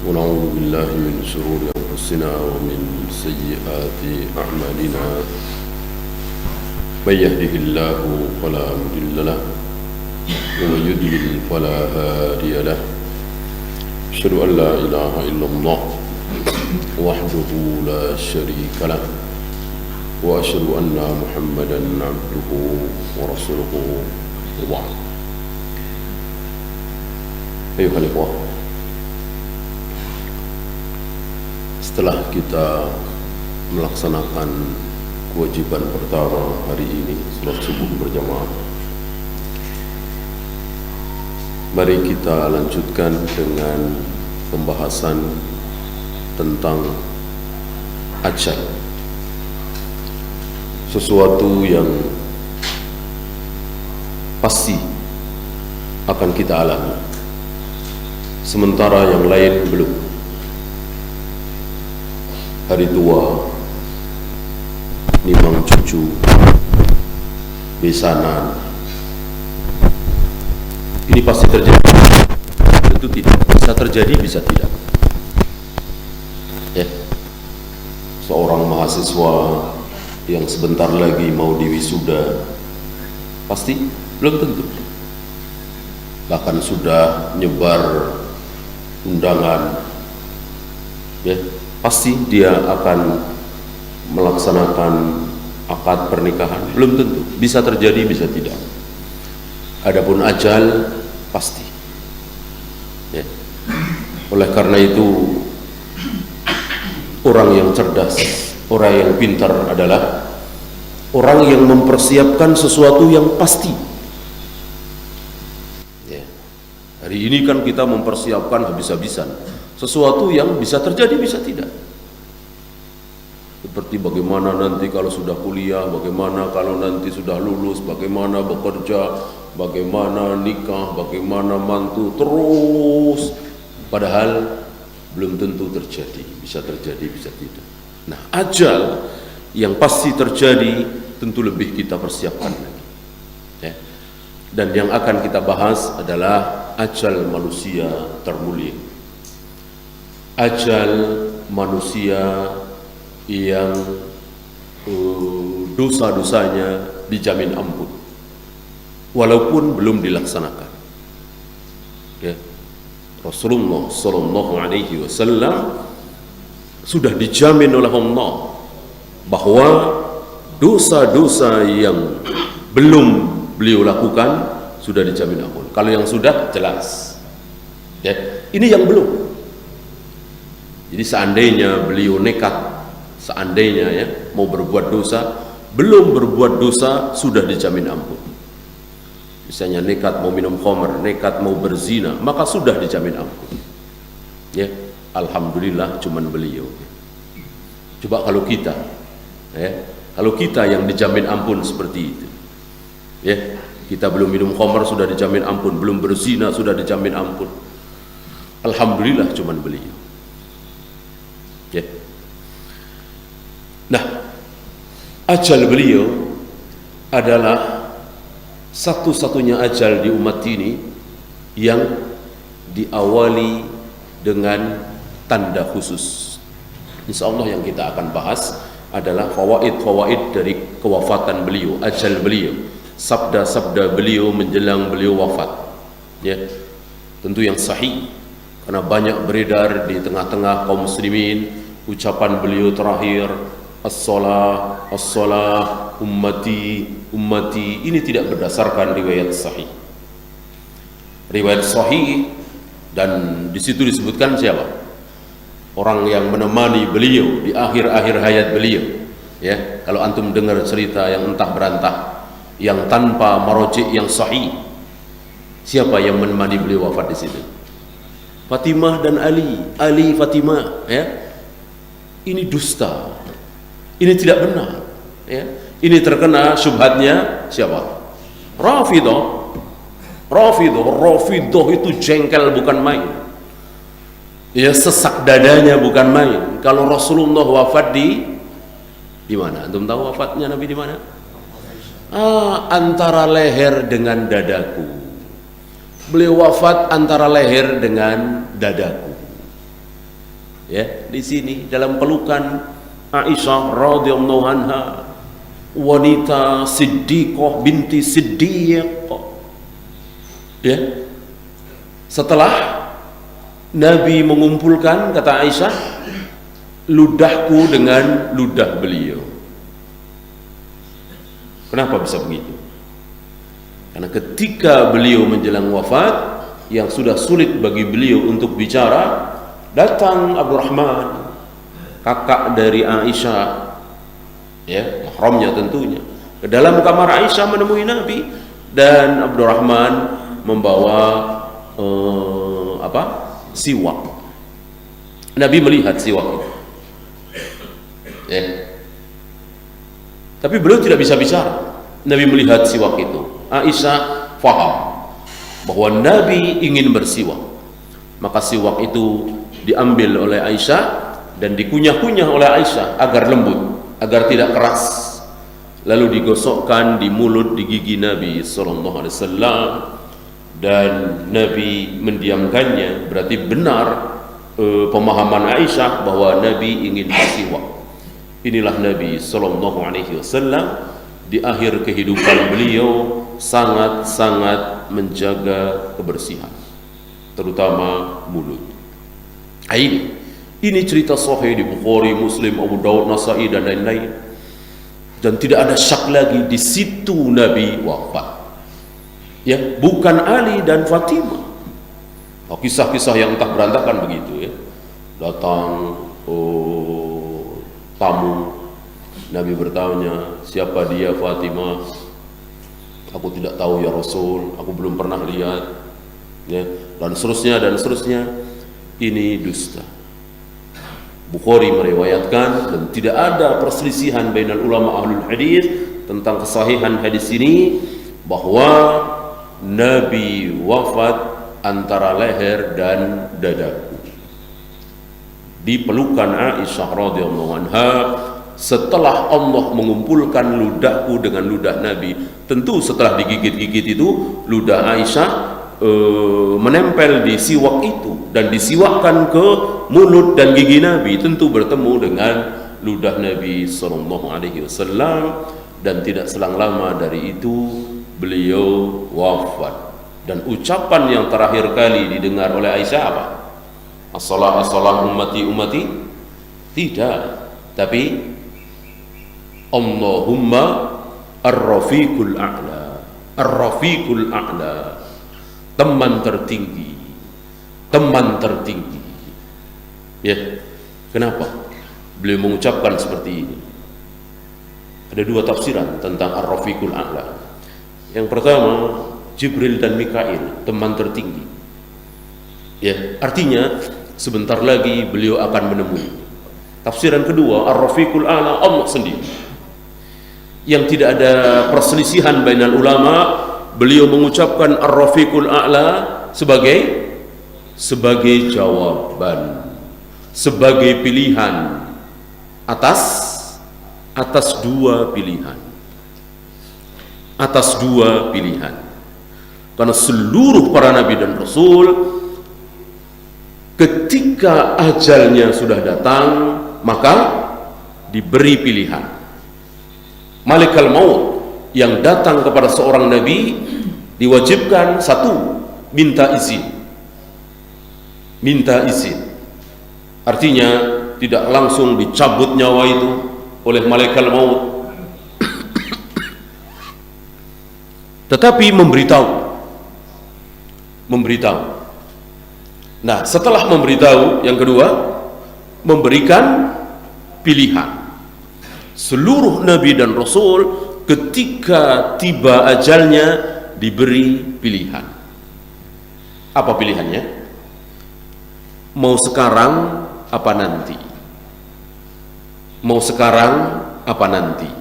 ونعوذ بالله من شرور أنفسنا ومن سيئات أعمالنا من يهده الله فلا مضل له ومن يضلل فلا هادي له أشهد أن لا إله إلا الله وحده لا شريك له وأشهد أن محمدا عبده ورسوله وبعد. أيها الإخوة, setelah kita melaksanakan kewajiban pertama hari ini, salat subuh berjamaah, mari kita lanjutkan dengan pembahasan tentang ajal, sesuatu yang pasti akan kita alami, sementara yang lain belum. Hari tua, nimang cucu, besanan, ini pasti terjadi. Tentu tidak, bisa terjadi, bisa tidak. Ya, seorang mahasiswa yang sebentar lagi mau diwisuda, pasti belum tentu. Bahkan sudah nyebar undangan, ya, pasti dia akan melaksanakan akad pernikahan, belum tentu, bisa terjadi, bisa tidak. Adapun ajal pasti, ya. Oleh karena itu, orang yang cerdas, orang yang pintar adalah orang yang mempersiapkan sesuatu yang pasti. Ya. Hari ini kan kita mempersiapkan habis-habisan sesuatu yang bisa terjadi, bisa tidak. Seperti bagaimana nanti kalau sudah kuliah, bagaimana kalau nanti sudah lulus, bagaimana bekerja, bagaimana nikah, bagaimana mantu, terus. Padahal belum tentu terjadi, bisa terjadi, bisa tidak. Nah, ajal yang pasti terjadi tentu lebih kita persiapkan lagi, ya. Dan yang akan kita bahas adalah ajal manusia termulia, ajal manusia yang dosa-dosanya dijamin ampun walaupun belum dilaksanakan, ya. Rasulullah sallallahu alaihi wasallam sudah dijamin oleh Allah bahwa dosa-dosa yang belum beliau lakukan sudah dijamin ampun. Kalau yang sudah jelas, ya. Ini yang belum. Jadi seandainya beliau nekat, seandainya, ya, mau berbuat dosa, belum berbuat dosa sudah dijamin ampun. Misalnya nekat mau minum khamr, nekat mau berzina, maka sudah dijamin ampun, ya. Alhamdulillah cuman beliau. Coba kalau kita, ya, kalau kita yang dijamin ampun seperti itu, ya, kita belum minum khamr sudah dijamin ampun, belum berzina sudah dijamin ampun. Alhamdulillah cuman beliau, ya. Nah, ajal beliau adalah satu-satunya ajal di umat ini yang diawali dengan tanda khusus. Insyaallah yang kita akan bahas adalah fawaid-fawaid dari kewafatan beliau, ajal beliau, sabda-sabda beliau menjelang beliau wafat, ya. Tentu yang sahih, karena banyak beredar di tengah-tengah kaum muslimin ucapan beliau terakhir, as-salah, as-salah, ummati, ummati. Ini tidak berdasarkan riwayat sahih. Riwayat sahih, dan di situ disebutkan siapa? Orang yang menemani beliau di akhir-akhir hayat beliau, ya. Kalau antum dengar cerita yang entah berantah, yang tanpa marojik yang sahih, siapa yang menemani beliau wafat di situ? Fatimah dan Ali, Ali Fatimah, ya. Ini dusta, ini tidak benar, ya. Ini terkena syubhatnya siapa? Rafidah. Rafidah itu jengkel bukan main, ya, sesak dadanya bukan main. Kalau Rasulullah wafat di mana? Antum tahu wafatnya Nabi di mana? Antara leher dengan dadaku. Beliau wafat antara leher dengan dadaku. Ya, di sini dalam pelukan Aisyah radhiyallahu anha, wanita Siddiqah binti Siddiq. Ya. Setelah Nabi mengumpulkan, kata Aisyah, ludahku dengan ludah beliau. Kenapa bisa begitu? Karena ketika beliau menjelang wafat, yang sudah sulit bagi beliau untuk bicara, datang Abdurrahman, kakak dari Aisyah, ya, mahramnya tentunya, ke dalam kamar Aisyah menemui Nabi, dan Abdurrahman membawa siwak. Nabi melihat siwak itu, ya. Tapi beliau tidak bisa bicara. Nabi melihat siwak itu. Aisyah faham bahwa Nabi ingin bersiwak. Maka siwak itu diambil oleh Aisyah dan dikunyah-kunyah oleh Aisyah agar lembut, agar tidak keras. Lalu digosokkan di mulut, di gigi Nabi sallallahu alaihi wasallam, dan Nabi mendiamkannya. Berarti benar pemahaman Aisyah bahwa Nabi ingin bersiwak. Inilah Nabi sallallahu alaihi wasallam di akhir kehidupan beliau sangat-sangat menjaga kebersihan, terutama mulut. Ini cerita sahih di Bukhari, Muslim, Abu Daud, Nasai dan lain-lain. Dan tidak ada syak lagi di situ Nabi wafat. Ya, bukan Ali dan Fatimah. Kisah-kisah yang entah berantakan begitu, ya. Datang tamu, Nabi bertanya, siapa dia Fatimah? Aku tidak tahu ya Rasul, aku belum pernah lihat, ya, dan seterusnya dan seterusnya. Ini dusta. Bukhari meriwayatkan, dan tidak ada perselisihan bainal ulama ahlul hadis tentang kesahihan hadis ini, bahwa Nabi wafat antara leher dan dadaku, di pelukan Aisyah radhiyallahu anha. Setelah Allah mengumpulkan ludahku dengan ludah Nabi, tentu setelah digigit-gigit itu ludah Aisyah menempel di siwak itu dan disiwakkan ke mulut dan gigi Nabi, tentu bertemu dengan ludah Nabi sallallahu alaihi wasallam. Dan tidak selang lama dari itu beliau wafat. Dan ucapan yang terakhir kali didengar oleh Aisyah apa? As-salah as-salah ummati ummati? Tidak, tapi Allahumma ar-rafiqul a'la, ar-rafiqul a'la, teman tertinggi, teman tertinggi. Ya, kenapa beliau mengucapkan seperti ini? Ada dua tafsiran tentang ar-rafiqul a'la. Yang pertama, Jibril dan Mikail, teman tertinggi. Ya, artinya sebentar lagi beliau akan menemui. Tafsiran kedua, ar-rafiqul a'la, Allah sendiri. Yang tidak ada perselisihan bainal ulama, beliau mengucapkan ar-rafiqul a'la sebagai jawaban, sebagai pilihan atas dua pilihan, atas dua pilihan. Karena seluruh para nabi dan rasul ketika ajalnya sudah datang, maka diberi pilihan. Malakal maut yang datang kepada seorang nabi diwajibkan satu, minta izin. Minta izin. Artinya tidak langsung dicabut nyawa itu oleh malakal maut, tetapi memberitahu. Nah, setelah memberitahu, yang kedua, memberikan pilihan. Seluruh nabi dan rasul ketika tiba ajalnya diberi pilihan. Apa pilihannya? Mau sekarang apa nanti? Mau sekarang apa nanti?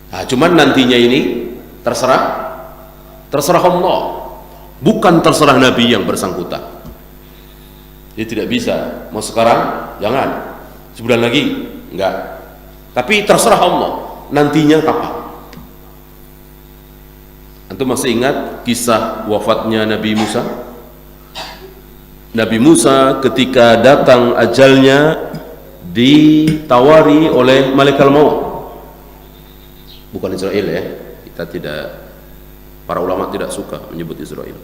Nah, cuman nantinya ini terserah Allah, bukan terserah nabi yang bersangkutan. Dia tidak bisa, mau sekarang jangan, sebulan lagi enggak. Tapi terserah Allah, nantinya kapan. Antum masih ingat kisah wafatnya Nabi Musa? Nabi Musa ketika datang ajalnya ditawari oleh malaikat maut. Bukan Israel ya. Kita tidak, para ulama tidak suka menyebut Israel.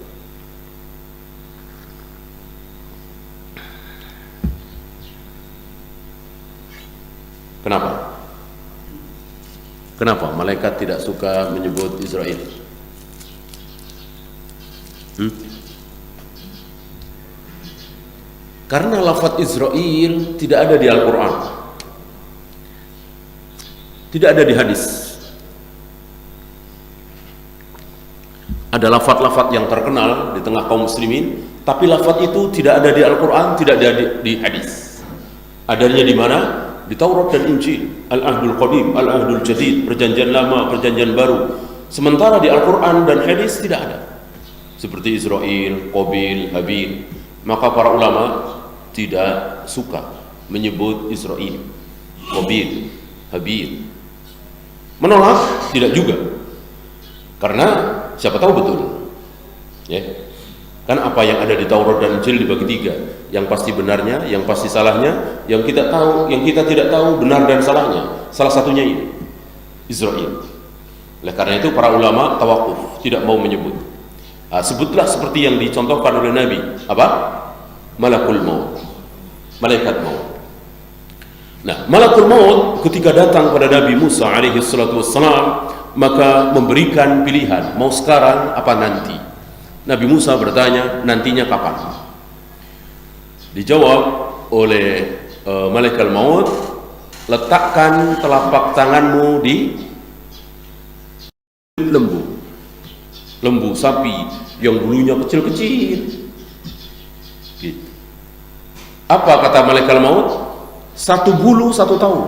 Kenapa? Kenapa malaikat tidak suka menyebut Israel? Karena lafaz Israel tidak ada di Al-Quran, tidak ada di hadis. Ada lafaz-lafaz yang terkenal di tengah kaum muslimin, tapi lafaz itu tidak ada di Al-Quran, tidak ada di hadis. Adanya di mana? Di Taurat dan Injil, Al-Ahdul Qadim, Al-Ahdul Jadid, perjanjian lama, perjanjian baru. Sementara di Al-Quran dan hadis tidak ada. Seperti Israel, Qabil, Habil. Maka para ulama tidak suka menyebut Israel, Qabil, Habil. Menolak tidak juga, karena siapa tahu betul ya, kan apa yang ada di Taurat dan Injil dibagi tiga, yang pasti benarnya, yang pasti salahnya, yang kita tahu, yang kita tidak tahu benar dan salahnya. Salah satunya ini Israel. Oleh karena itu para ulama tawakuf, tidak mau menyebut. Sebutlah seperti yang dicontohkan oleh Nabi, apa? Malakul maut, malaikat maut. Nah, malakul maut ketika datang pada Nabi Musa alaihi salatu wassalam, maka memberikan pilihan, mau sekarang apa nanti. Nabi Musa bertanya, nantinya kapan? Dijawab oleh malaikat maut, letakkan telapak tanganmu di lembu sapi yang bulunya kecil-kecil. Gitu. Apa kata malaikat maut? 1 bulu 1 tahun.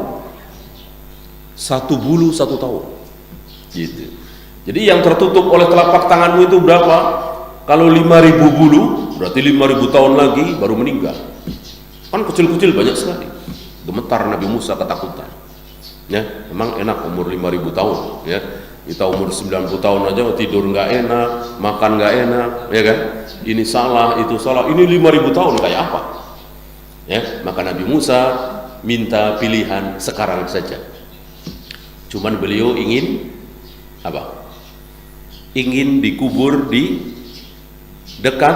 1 bulu 1 tahun. Gitu. Jadi yang tertutup oleh telapak tanganmu itu berapa? Kalau 5.000 bulu, berarti 5.000 tahun lagi baru meninggal. Kan kecil-kecil banyak sekali. Gemetar Nabi Musa ketakutan. Ya, memang enak umur 5.000 tahun. Ya, kita umur 90 tahun aja tidur nggak enak, makan nggak enak, ya kan? Ini salah, itu salah. Ini 5.000 tahun kayak apa? Ya, maka Nabi Musa minta pilihan sekarang saja. Cuman beliau ingin apa? Ingin dikubur di dekat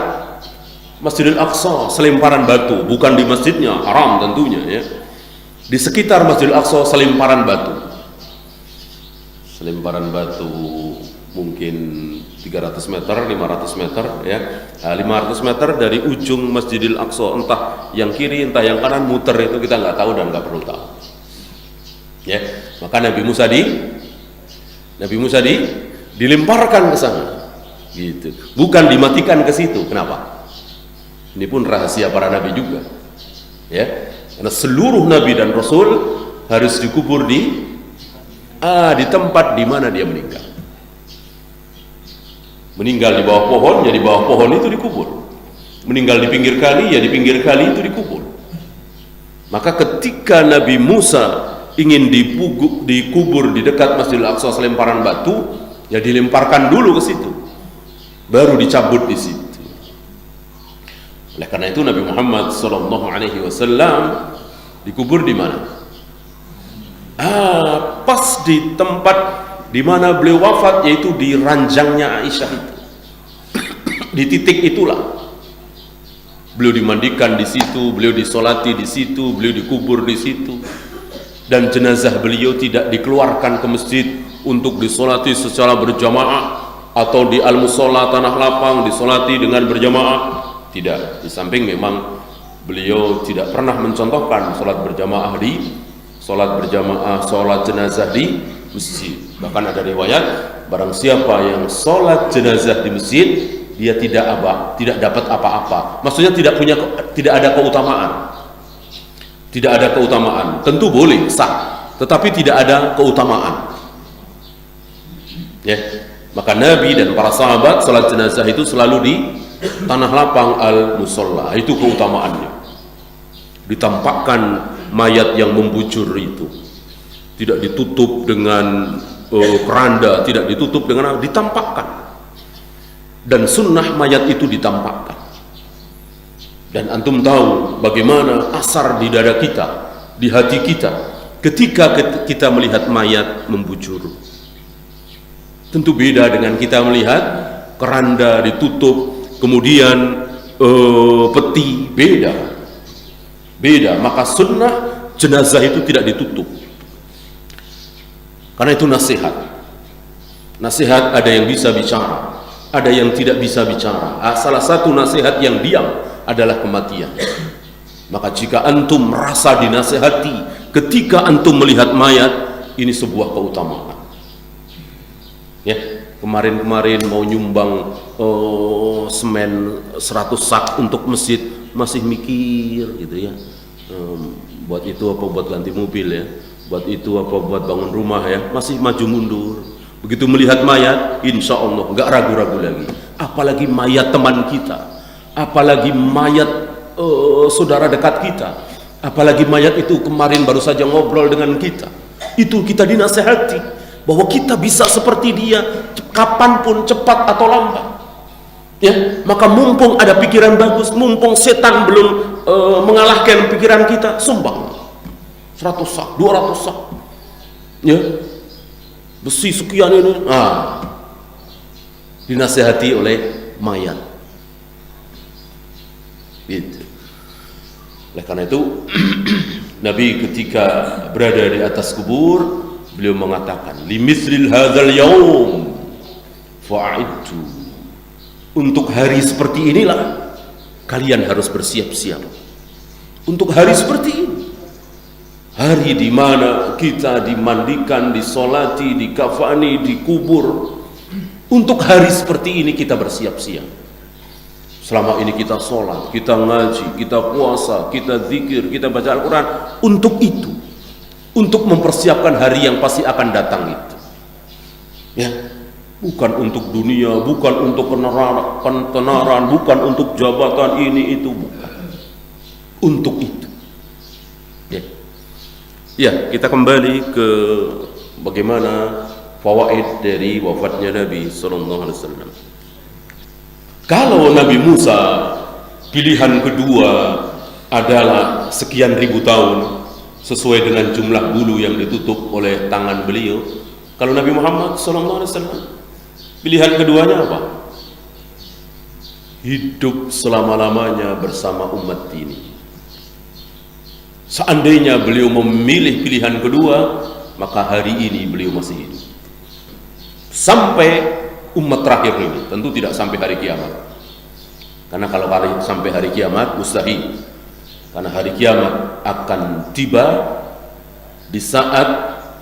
Masjidil Aqsa, selemparan batu, bukan di masjidnya, haram tentunya ya. Di sekitar Masjidil Aqsa selemparan batu. Selemparan batu mungkin 300 meter, 500 meter ya. 500 meter dari ujung Masjidil Aqsa, entah yang kiri entah yang kanan, muter itu kita nggak tahu dan nggak perlu tahu. Ya, maka Nabi Musa dilemparkan ke sana. Gitu. Bukan dimatikan ke situ. Kenapa? Ini pun rahasia para nabi juga. Ya. Karena seluruh nabi dan rasul harus dikubur di tempat di mana dia meninggal. Meninggal di bawah pohon, ya di bawah pohon itu dikubur. Meninggal di pinggir kali, ya di pinggir kali itu dikubur. Maka ketika Nabi Musa ingin dikubur di dekat Masjidil Aqsa selemparan batu, ya dilemparkan dulu ke situ, baru dicabut di situ. Oleh karena itu Nabi Muhammad SAW dikubur di mana? Pas di tempat di mana beliau wafat, yaitu di ranjangnya Aisyah itu. Di titik itulah beliau dimandikan di situ, beliau disolati di situ, beliau dikubur di situ. Dan jenazah beliau tidak dikeluarkan ke masjid untuk disolati secara berjamaah atau di al-musola tanah lapang disolati dengan berjamaah. Tidak. Di samping memang beliau tidak pernah mencontohkan sholat berjamaah sholat jenazah di masjid. Bahkan ada riwayat, barang siapa yang sholat jenazah di masjid, dia tidak dapat apa-apa. Maksudnya tidak ada keutamaan. Tidak ada keutamaan. Tentu boleh sah, tetapi tidak ada keutamaan. Ya, maka Nabi dan para sahabat sholat jenazah itu selalu di tanah lapang al-musolla. Itu keutamaannya. Ditampakkan mayat yang membujur itu, tidak ditutup dengan keranda, tidak ditutup dengan, ditampakkan. Dan sunnah mayat itu ditampakkan. Dan antum tahu bagaimana asar di dada kita, di hati kita ketika kita melihat mayat membujur. Tentu beda dengan kita melihat keranda ditutup, kemudian peti, beda. Maka sunnah jenazah itu tidak ditutup. Karena itu nasihat. Nasihat ada yang bisa bicara, ada yang tidak bisa bicara. Salah satu nasihat yang diam adalah kematian. Maka jika antum merasa dinasihati ketika antum melihat mayat, ini sebuah keutamaan. Ya, kemarin mau nyumbang semen 100 sak untuk masjid, masih mikir gitu ya. Buat itu apa buat ganti mobil ya, buat itu apa buat bangun rumah ya, masih maju mundur. Begitu melihat mayat, insya Allah nggak ragu-ragu lagi. Apalagi mayat teman kita, apalagi mayat saudara dekat kita, apalagi mayat itu kemarin baru saja ngobrol dengan kita. Itu kita dinasehati bahwa kita bisa seperti dia kapanpun, cepat atau lambat. Ya, maka mumpung ada pikiran bagus, mumpung setan belum mengalahkan pikiran kita, sumbang 100 sak, 200 sak, ya, besi sekian ini, dinasehati oleh mayat. Gitu. Oleh karena itu Nabi ketika berada di atas kubur, beliau mengatakan, limithlil hadzal yaum fa'idtu. Untuk hari seperti inilah kalian harus bersiap-siap. Untuk hari seperti ini, hari di mana kita dimandikan, disolati, dikafani, dikubur. Untuk hari seperti ini kita bersiap-siap. Selama ini kita sholat, kita ngaji, kita puasa, kita zikir, kita baca Al-Quran. Untuk itu, untuk mempersiapkan hari yang pasti akan datang itu. Ya, bukan untuk dunia, bukan untuk ketenaran, bukan untuk jabatan ini itu, bukan. Untuk itu. Ya, kita kembali ke bagaimana fawaid dari wafatnya Nabi sallallahu alaihi wasallam. Kalau Nabi Musa pilihan kedua adalah sekian ribu tahun sesuai dengan jumlah bulu yang ditutup oleh tangan beliau. Kalau Nabi Muhammad sallallahu alaihi wasallam pilihan keduanya apa? Hidup selama-lamanya bersama umat ini. Seandainya beliau memilih pilihan kedua, maka hari ini beliau masih hidup sampai umat terakhir ini. Tentu tidak sampai hari kiamat, karena kalau sampai hari kiamat mustahil. Karena hari kiamat akan tiba di saat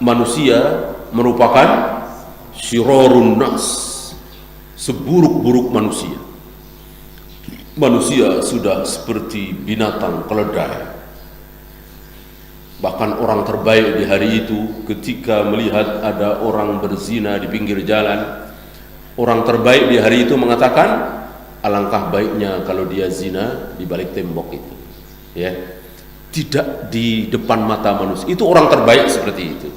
manusia merupakan syirarun nas, seburuk-buruk manusia. Manusia sudah seperti binatang keledai. Bahkan orang terbaik di hari itu ketika melihat ada orang berzina di pinggir jalan, orang terbaik di hari itu mengatakan, alangkah baiknya kalau dia zina di balik tembok itu, ya, tidak di depan mata manusia. Itu orang terbaik seperti itu.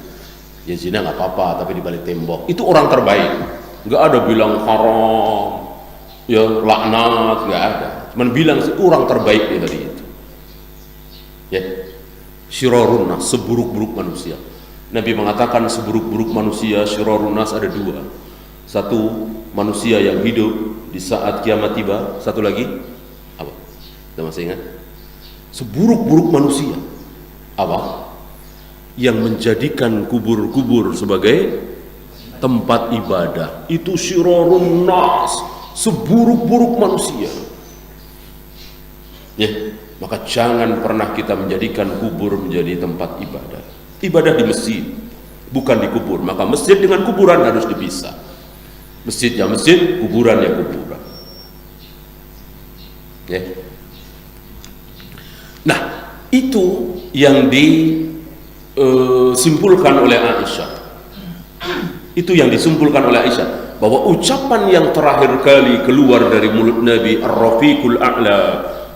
Ya zina nggak apa-apa, tapi di balik tembok. Itu orang terbaik. Nggak ada bilang haram, ya laknat, nggak ada. Cuman bilang orang terbaik di hari itu. Ya, syirarun nas, seburuk-buruk manusia. Nabi mengatakan seburuk-buruk manusia, syirarun nas ada dua. Satu, manusia yang hidup di saat kiamat tiba. Satu lagi apa? Kita masih ingat? Seburuk-buruk manusia apa? Yang menjadikan kubur-kubur sebagai tempat ibadah. Itu syirarun nas, seburuk-buruk manusia. Ya, maka jangan pernah kita menjadikan kubur menjadi tempat ibadah. Ibadah di masjid, bukan di kubur. Maka masjid dengan kuburan harus dipisah. Masjid ya masjid, kuburan ya kuburan. Ya. Nah, itu yang disimpulkan oleh Aisyah. Itu yang disimpulkan oleh Aisyah, bahwa ucapan yang terakhir kali keluar dari mulut Nabi, Ar-Rafiqul A'la,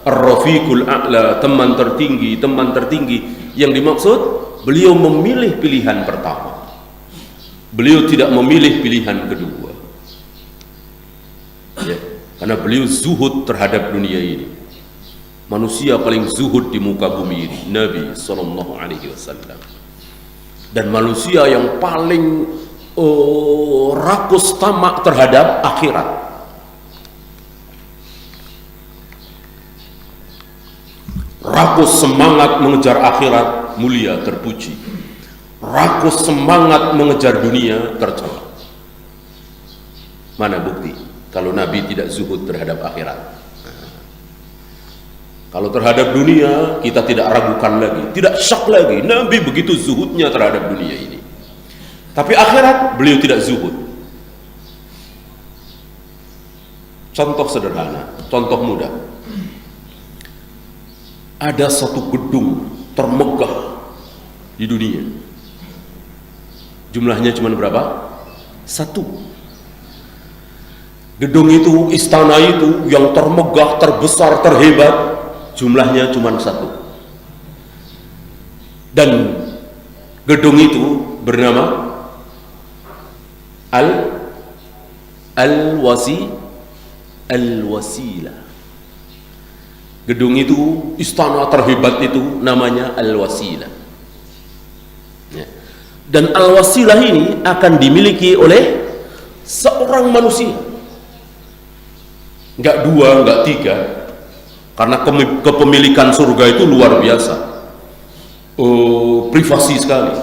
Ar-Rafiqul A'la, teman tertinggi, teman tertinggi, yang dimaksud beliau memilih pilihan pertama. Beliau tidak memilih pilihan kedua. Ya, karena beliau zuhud terhadap dunia ini. manusia paling zuhud di muka bumi ini, Nabi sallallahu alaihi wasallam. Dan manusia yang paling rakus tamak terhadap akhirat. Rakus semangat mengejar akhirat, mulia, terpuji. Rakus semangat mengejar dunia, tercela. Mana bukti kalau Nabi tidak zuhud terhadap akhirat? Kalau terhadap dunia kita tidak ragukan lagi, tidak syak lagi. Nabi begitu zuhudnya terhadap dunia ini. Tapi akhirat beliau tidak zuhud. Contoh sederhana, contoh mudah. Ada satu gedung termegah di dunia. Jumlahnya cuma berapa? Satu. Gedung itu, istana itu yang termegah, terbesar, terhebat, jumlahnya cuma satu. Dan gedung itu bernama Al-Wasilah. Gedung itu, istana terhebat itu namanya Al-Wasilah. Ya. Dan Al-Wasilah ini akan dimiliki oleh seorang manusia. Enggak dua, enggak tiga. Karena kepemilikan surga itu luar biasa. Privasi sekali.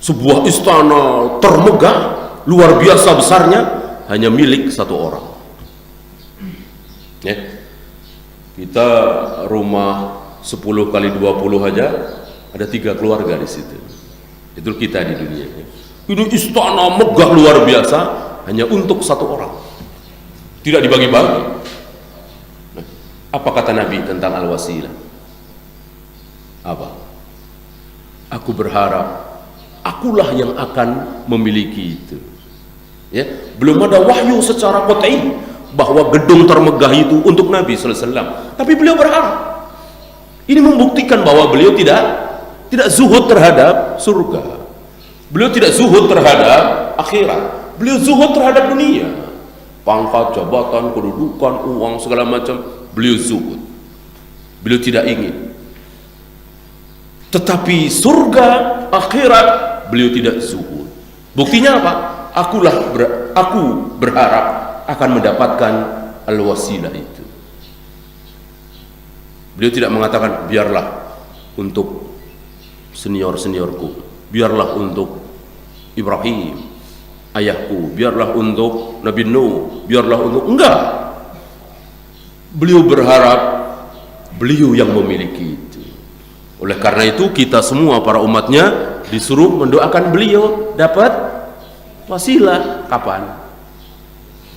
Sebuah istana termegah, luar biasa besarnya, hanya milik satu orang. Ya. Kita rumah 10 kali 20 aja ada 3 keluarga di situ. Itu kita di dunia. Ini istana megah luar biasa hanya untuk satu orang. Tidak dibagi-bagi. Nah, apa kata Nabi tentang Al-Wasilah? Apa? Aku berharap akulah yang akan memiliki itu. Ya, belum ada wahyu secara qat'i bahwa gedung termegah itu untuk Nabi sallallahu alaihi wasallam. Tapi beliau berharap. Ini membuktikan bahwa beliau tidak zuhud terhadap surga. Beliau tidak zuhud terhadap akhirat. Beliau zuhud terhadap dunia. Pangkat, jabatan, kedudukan, uang, segala macam, beliau zuhud. Beliau tidak ingin. Tetapi surga, akhirat, beliau tidak zuhud. Buktinya apa? Aku berharap akan mendapatkan Al-Wasilah itu. Beliau tidak mengatakan biarlah untuk senior-seniorku, biarlah untuk Ibrahim ayahku, biarlah untuk Nabi Nuh, biarlah untuk, enggak. Beliau berharap beliau yang memiliki itu. Oleh karena itu kita semua para umatnya disuruh mendoakan beliau dapat wasilah.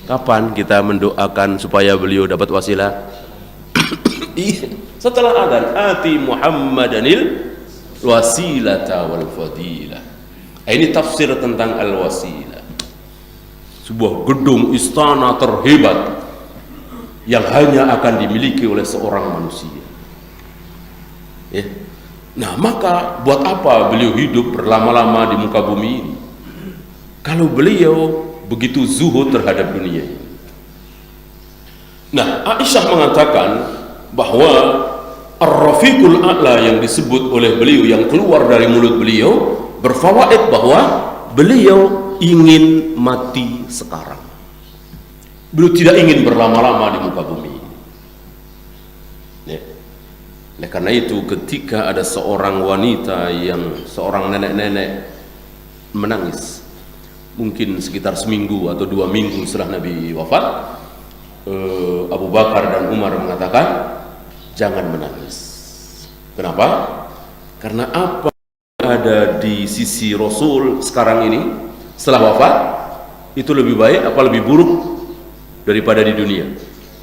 Kapan kita mendoakan supaya beliau dapat wasilah? Setelah adzan, ati Muhammadanil wasilata wal fadilah. Ini tafsir tentang al-wasilah. Sebuah gedung istana terhebat yang hanya akan dimiliki oleh seorang manusia. Ya. Nah, maka buat apa beliau hidup berlama-lama di muka bumi ini? Kalau beliau begitu zuhud terhadap dunia ini. Nah, Aisyah mengatakan bahwa Ar-Rafiqul A'la yang disebut oleh beliau, yang keluar dari mulut beliau, berfawaid bahwa beliau ingin mati sekarang. Beliau tidak ingin berlama-lama di muka bumi ini. Ya. Oleh karena itu ketika ada seorang wanita yang seorang nenek-nenek menangis, mungkin sekitar seminggu atau 2 minggu setelah Nabi wafat, Abu Bakar dan Umar mengatakan jangan menangis. Kenapa? Karena apa ada di sisi Rasul sekarang ini setelah wafat itu lebih baik apa lebih buruk daripada di dunia?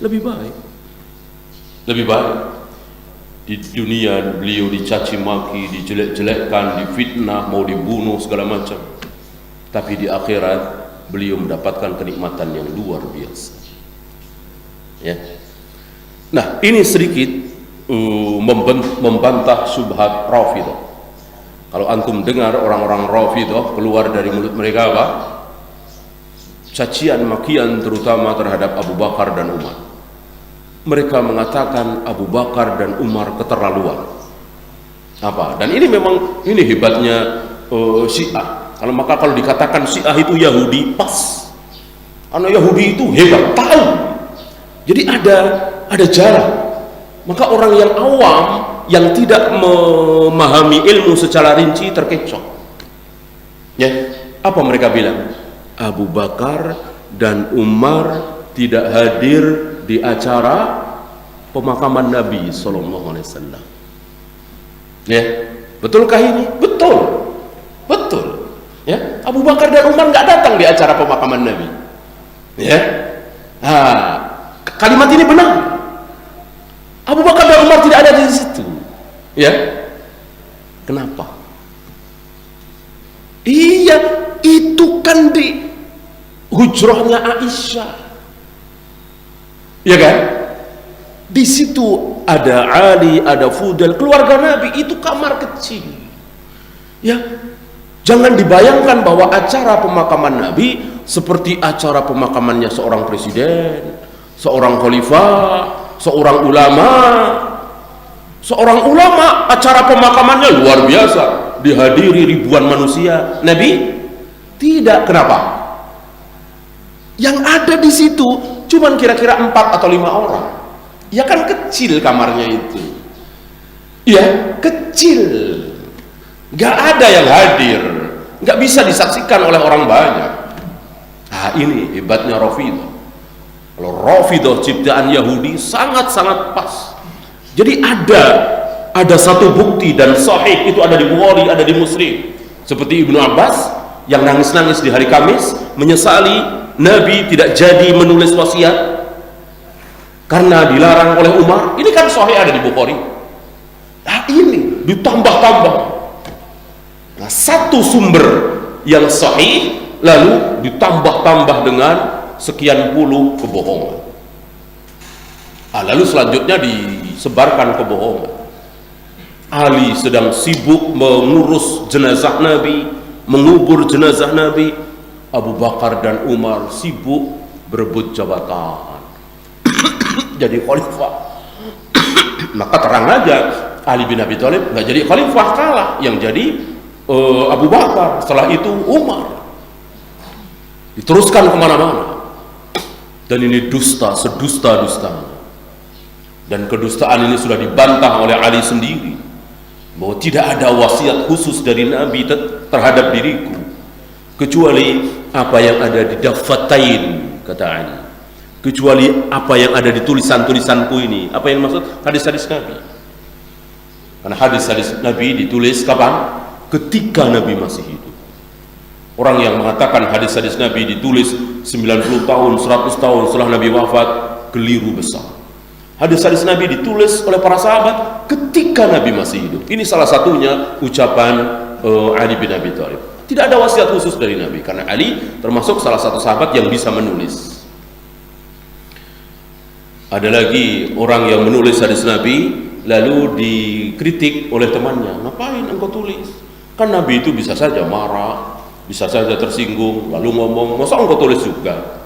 Lebih baik. Lebih baik. Di dunia beliau dicaci maki, dijelek-jelekkan, difitnah, mau dibunuh segala macam. Tapi di akhirat beliau mendapatkan kenikmatan yang luar biasa. Ya. Nah, ini sedikit membantah syubhat Rafidah. Kalau antum dengar orang-orang Rafidah keluar dari mulut mereka apa? Cacian makian terutama terhadap Abu Bakar dan Umar. mereka mengatakan Abu Bakar dan Umar keterlaluan. Apa? Dan ini memang ini hebatnya Syiah. Kalau dikatakan Syiah itu Yahudi, pas. Anak Yahudi itu hebat, tahu. Jadi ada jalan. Maka orang yang awam yang tidak memahami ilmu secara rinci terkecoh. Ya, apa mereka bilang? Abu Bakar dan Umar tidak hadir di acara pemakaman Nabi Sallallahu Alaihi Wasallam. Ya, betulkah ini? Betul, betul. Ya, Abu Bakar dan Umar nggak datang di acara pemakaman Nabi. Ya, kalimat ini benar. Abu Bakar dan Umar tidak ada di situ. Ya, kenapa? Iya, itu kan di hujrahnya Aisyah, ya kan? Di situ ada Ali, ada Fudail, keluarga Nabi. Itu kamar kecil. Ya, jangan dibayangkan bahwa acara pemakaman Nabi seperti acara pemakamannya seorang presiden, seorang khalifah, seorang ulama. Seorang ulama acara pemakamannya luar biasa, dihadiri ribuan manusia. Nabi tidak. Kenapa? Yang ada di situ cuman kira-kira 4 atau 5 orang. Ya kan kecil kamarnya itu. Ya, kecil. Gak ada yang hadir. Gak bisa disaksikan oleh orang banyak. Nah, ini hebatnya Rafidah. Kalau Rafidah ciptaan Yahudi sangat-sangat pas. Jadi ada satu bukti dan sahih, itu ada di Bukhari, ada di Muslim. Seperti Ibnu Abbas yang nangis-nangis di hari Kamis menyesali Nabi tidak jadi menulis wasiat karena dilarang oleh Umar. Ini kan sahih, ada di Bukhari. Nah, ini ditambah-tambah. Nah, satu sumber yang sahih lalu ditambah-tambah dengan sekian puluh kebohongan. Lalu selanjutnya disebarkan kebohongan. Ali sedang sibuk mengurus jenazah Nabi, mengubur jenazah Nabi. Abu Bakar dan Umar sibuk berebut jabatan jadi khalifah. Maka terang aja Ali bin Abi Thalib nggak jadi khalifah, kalah. Yang jadi Abu Bakar, setelah itu Umar. Diteruskan kemana-mana. Dan ini dusta, sedusta-dustanya. Dan kedustaan ini sudah dibantah oleh Ali sendiri, bahwa tidak ada wasiat khusus dari Nabi terhadap diriku kecuali apa yang ada di Daffatain, kata Ali, kecuali apa yang ada di tulisan-tulisanku ini. Apa yang maksud? Hadis-hadis Nabi. Karena hadis-hadis Nabi ditulis kapan? Ketika Nabi masih hidup. Orang yang mengatakan hadis-hadis Nabi ditulis 90 tahun, 100 tahun setelah Nabi wafat, keliru besar. Hadis-hadis Nabi ditulis oleh para sahabat ketika Nabi masih hidup. Ini salah satunya ucapan Ali bin Abi Thalib. Tidak ada wasiat khusus dari Nabi, karena Ali termasuk salah satu sahabat yang bisa menulis. Ada lagi orang yang menulis hadis Nabi lalu dikritik oleh temannya. Ngapain engkau tulis? Kan Nabi itu bisa saja marah, bisa saja tersinggung, lalu ngomong, masa engkau tulis juga?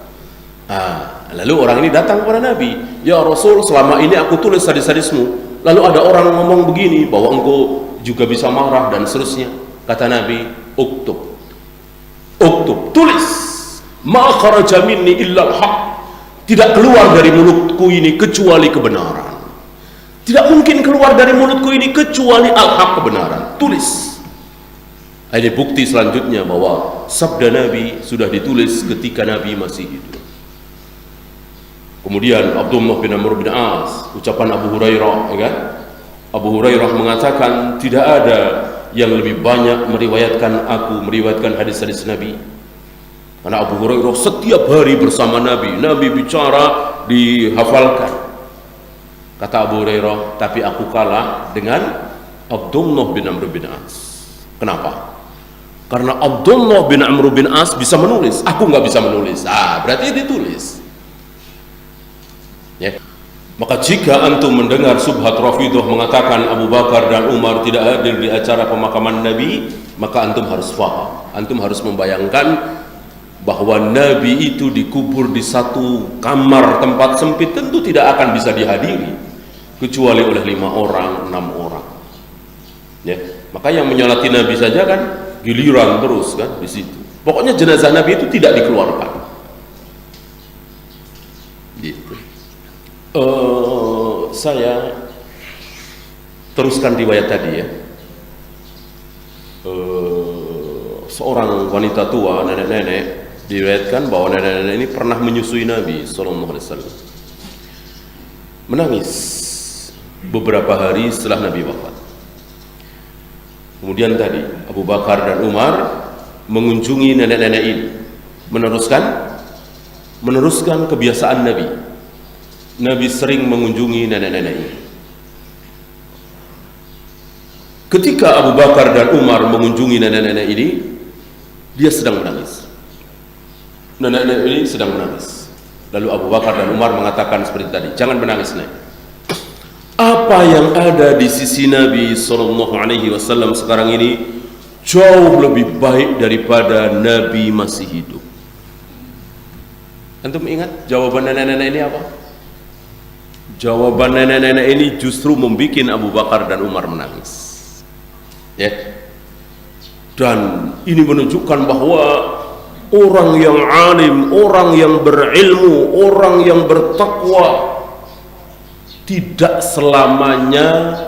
Lalu orang ini datang kepada Nabi, ya Rasul, selama ini aku tulis hadis-hadismu, lalu ada orang ngomong begini, bahwa engkau juga bisa marah dan seterusnya. Kata Nabi, uktub, tulis, ma kharaja minni illa al-haq. Tidak keluar dari mulutku ini kecuali kebenaran. Tidak mungkin keluar dari mulutku ini kecuali al-haq, kebenaran. Tulis. Ini bukti selanjutnya bahwa sabda Nabi sudah ditulis ketika Nabi masih hidup. Kemudian Abdullah bin Amr bin As, ucapan Abu Hurairah, ya kan? Abu Hurairah mengatakan tidak ada yang lebih banyak meriwayatkan hadis-hadis Nabi. Karena Abu Hurairah setiap hari bersama Nabi, Nabi bicara dihafalkan. Kata Abu Hurairah, tapi aku kalah dengan Abdullah bin Amr bin As. Kenapa? Karena Abdullah bin Amr bin As bisa menulis, aku nggak bisa menulis. Berarti ditulis. Ya. Maka jika antum mendengar subhat Rafidah mengatakan Abu Bakar dan Umar tidak hadir di acara pemakaman Nabi, maka antum harus faham, antum harus membayangkan bahwa Nabi itu dikubur di satu kamar tempat sempit, tentu tidak akan bisa dihadiri kecuali oleh 5 orang, 6 orang. Ya, maka yang menyolati Nabi saja kan giliran terus kan di situ. Pokoknya jenazah Nabi itu tidak dikeluarkan. Gitu. Saya teruskan riwayat tadi ya. Seorang wanita tua, nenek-nenek, diriwayatkan bahwa nenek-nenek ini pernah menyusui Nabi SAW. Menangis beberapa hari setelah Nabi wafat. Kemudian tadi Abu Bakar dan Umar mengunjungi nenek-nenek ini, meneruskan kebiasaan Nabi. Nabi sering mengunjungi nenek-nenek ini. Ketika Abu Bakar dan Umar mengunjungi nenek-nenek ini, dia sedang menangis. Nenek-nenek ini sedang menangis. Lalu Abu Bakar dan Umar mengatakan seperti tadi, jangan menangis, Nek. Apa yang ada di sisi Nabi SAW sekarang ini jauh lebih baik daripada Nabi masih hidup. Antum ingat jawaban nenek-nenek ini apa? Jawaban nenek-nenek ini justru membuat Abu Bakar dan Umar menangis. Ya. Dan ini menunjukkan bahwa orang yang alim, orang yang berilmu, orang yang bertakwa tidak selamanya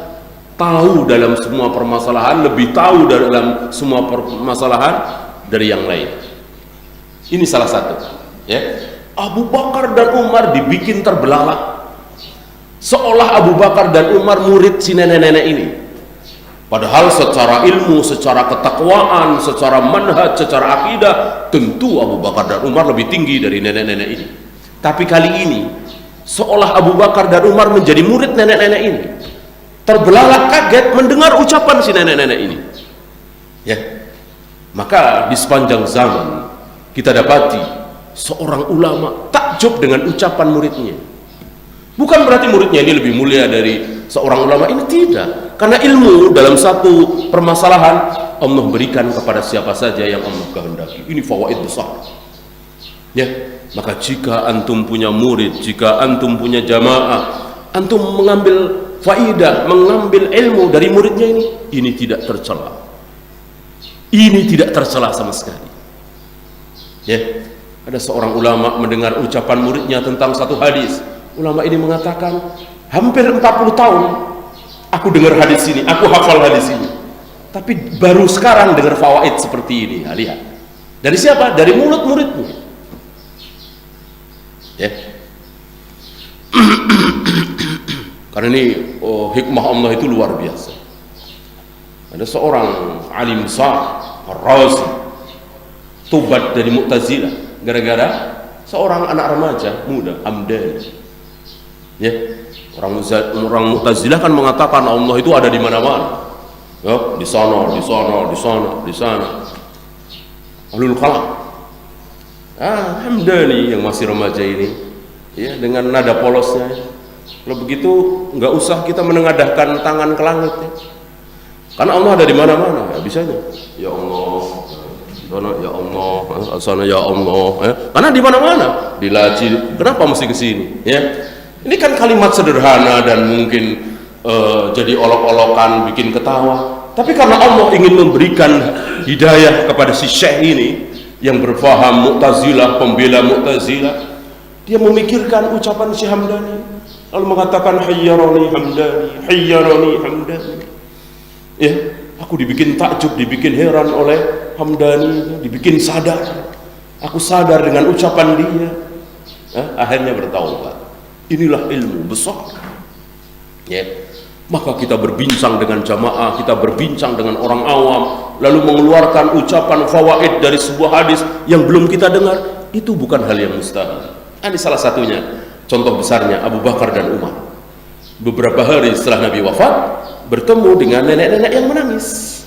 tahu dalam semua permasalahan, lebih tahu dalam semua permasalahan dari yang lain. Ini salah satu. Ya. Abu Bakar dan Umar dibikin terbelalak, seolah Abu Bakar dan Umar murid si nenek-nenek ini. Padahal secara ilmu, secara ketakwaan, secara manhaj, secara akidah, tentu Abu Bakar dan Umar lebih tinggi dari nenek-nenek ini. Tapi kali ini seolah Abu Bakar dan Umar menjadi murid nenek-nenek ini, terbelalak kaget mendengar ucapan si nenek-nenek ini. Ya. Maka di sepanjang zaman kita dapati seorang ulama takjub dengan ucapan muridnya. Bukan berarti muridnya ini lebih mulia dari seorang ulama ini, tidak. Karena ilmu dalam satu permasalahan Allah berikan kepada siapa saja yang Allah kehendaki. Ini fawaid besar. Ya, maka jika antum punya murid, jika antum punya jamaah, antum mengambil faidah, mengambil ilmu dari muridnya ini tidak tercela. Ini tidak tercela sama sekali. Ya, ada seorang ulama mendengar ucapan muridnya tentang satu hadis. Ulama ini mengatakan, hampir 40 tahun aku dengar hadis ini, aku hafal hadis ini, tapi baru sekarang dengar fawaid seperti ini. Nah, lihat, dari siapa? Dari mulut muridmu. Ya. Karena ini hikmah Allah itu luar biasa. Ada seorang alim besar, Ar-Razi, tobat dari Mu'tazilah gara-gara seorang anak remaja muda, Hamdani. Ya, orang Mu'tazilah kan mengatakan Allah itu ada di mana-mana. Ya, di sana, di sana, di sana, di sana. Ahlul kalam. Hamdani yang masih remaja ini, ya, dengan nada polosnya. Kalau begitu nggak usah kita menengadahkan tangan ke langit, ya. Karena Allah ada di mana-mana, ya, bisanya. Ya Allah, sana ya Allah, sana ya Allah. Ya. Karena di mana-mana, di laci. Kenapa mesti ke sini? Ya. Ini kan kalimat sederhana dan mungkin jadi olok-olokan, bikin ketawa. Tapi karena Allah ingin memberikan hidayah kepada si syekh ini yang berfaham Mu'tazilah, pembela Mu'tazilah, dia memikirkan ucapan si Hamdani, lalu mengatakan hayyarani Hamdani, hayyarani Hamdani. Ya, aku dibikin takjub, dibikin heran oleh Hamdani, dibikin sadar. Aku sadar dengan ucapan dia. Akhirnya bertaubat. Inilah ilmu besar. Ya. Maka kita berbincang dengan jamaah, kita berbincang dengan orang awam, lalu mengeluarkan ucapan fawaid dari sebuah hadis yang belum kita dengar, itu bukan hal yang mustahil. Ini salah satunya, contoh besarnya Abu Bakar dan Umar. Beberapa hari setelah Nabi wafat, bertemu dengan nenek-nenek yang menangis.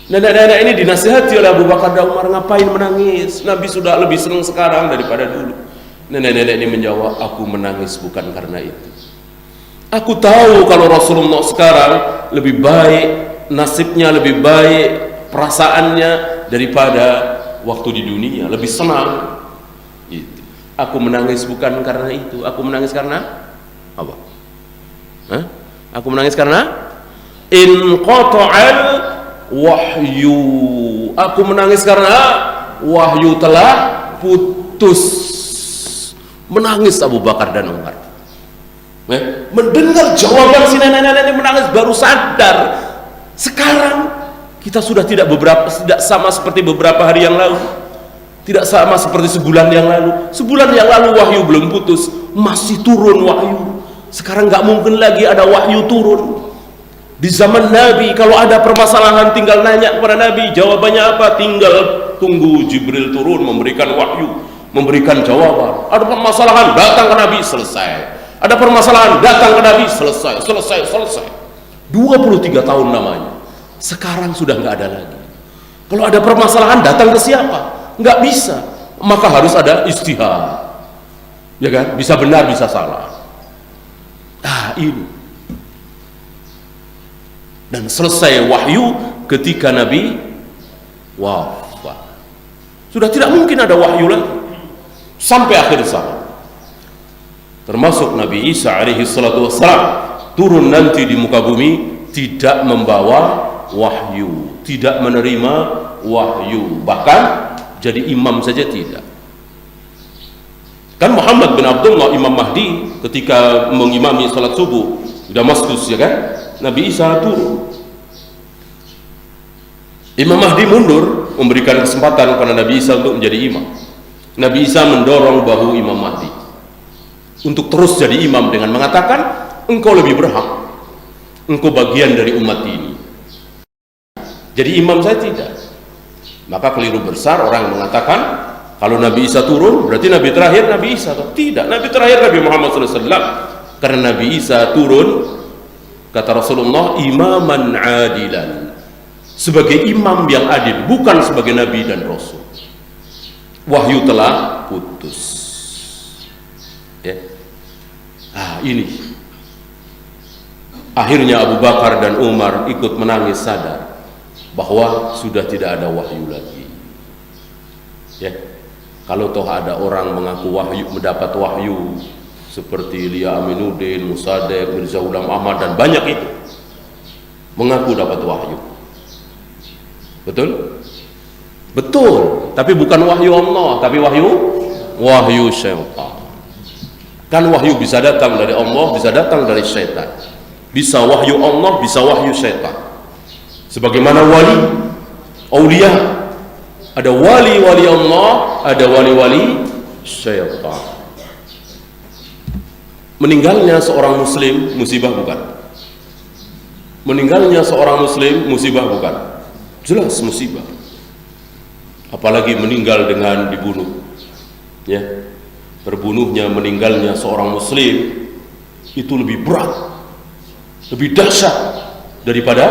Nenek-nenek ini dinasihati oleh Abu Bakar dan Umar, ngapain menangis? Nabi sudah lebih senang sekarang daripada dulu. Nenek-nenek ini menjawab, aku menangis bukan karena itu. Aku tahu kalau Rasulullah sekarang lebih baik, nasibnya lebih baik, perasaannya daripada waktu di dunia, lebih senang. Gitu. Aku menangis bukan karena itu, aku menangis karena apa? Hah? Aku menangis karena inqata'al wahyu. Aku menangis karena wahyu telah putus. Menangis Abu Bakar dan Umar. Mendengar jawaban si nenek-nenek ini menangis, baru sadar. Sekarang kita sudah tidak sama seperti beberapa hari yang lalu. Tidak sama seperti sebulan yang lalu. Sebulan yang lalu wahyu belum putus, masih turun wahyu. Sekarang nggak mungkin lagi ada wahyu turun. Di zaman Nabi, kalau ada permasalahan tinggal nanya kepada Nabi, jawabannya apa? Tinggal tunggu Jibril turun memberikan wahyu, memberikan jawaban. Ada permasalahan, datang ke Nabi, selesai. Ada permasalahan, datang ke Nabi, selesai. 23 tahun namanya. Sekarang sudah nggak ada lagi. Kalau ada permasalahan, datang ke siapa? Nggak bisa. Maka harus ada ijtihad. Ya kan? Bisa benar, bisa salah. Nah, ini. Dan selesai wahyu ketika Nabi wafat. Sudah tidak mungkin ada wahyu lagi sampai akhir zaman. Termasuk Nabi Isa alaihi salatu wassalam turun nanti di muka bumi tidak membawa wahyu, tidak menerima wahyu, bahkan jadi imam saja tidak. Kan Muhammad bin Abdullah Imam Mahdi ketika mengimami salat subuh di Damaskus, ya kan, Nabi Isa turun. Imam Mahdi mundur, memberikan kesempatan kepada Nabi Isa untuk menjadi imam. Nabi Isa mendorong bahu Imam Mahdi untuk terus jadi imam dengan mengatakan, engkau lebih berhak, engkau bagian dari umat ini. Jadi imam saya tidak. Maka keliru besar orang mengatakan kalau Nabi Isa turun berarti Nabi terakhir Nabi Isa. Tidak, Nabi terakhir Nabi Muhammad SAW. Karena Nabi Isa turun, kata Rasulullah, imaman adilan, sebagai imam yang adil, bukan sebagai Nabi dan Rasul. Wahyu telah putus. Ya. Ini akhirnya Abu Bakar dan Umar ikut menangis, sadar bahwa sudah tidak ada wahyu lagi. Ya, kalau toh ada orang mengaku wahyu, mendapat wahyu seperti Lia Aminuddin, Musaddiq, Mirza Ghulam Ahmad dan banyak itu mengaku dapat wahyu. Betul? Betul, tapi bukan wahyu Allah, tapi wahyu syaitan. Kan wahyu bisa datang dari Allah, bisa datang dari syaitan. Bisa wahyu Allah, bisa wahyu syaitan. Sebagaimana wali, aulia, ada wali-wali Allah, ada wali-wali syaitan. Meninggalnya seorang muslim musibah bukan? Meninggalnya seorang muslim musibah bukan? Jelas musibah. Apalagi meninggal dengan dibunuh. Ya. Terbunuhnya, meninggalnya seorang muslim itu lebih berat, lebih dahsyat daripada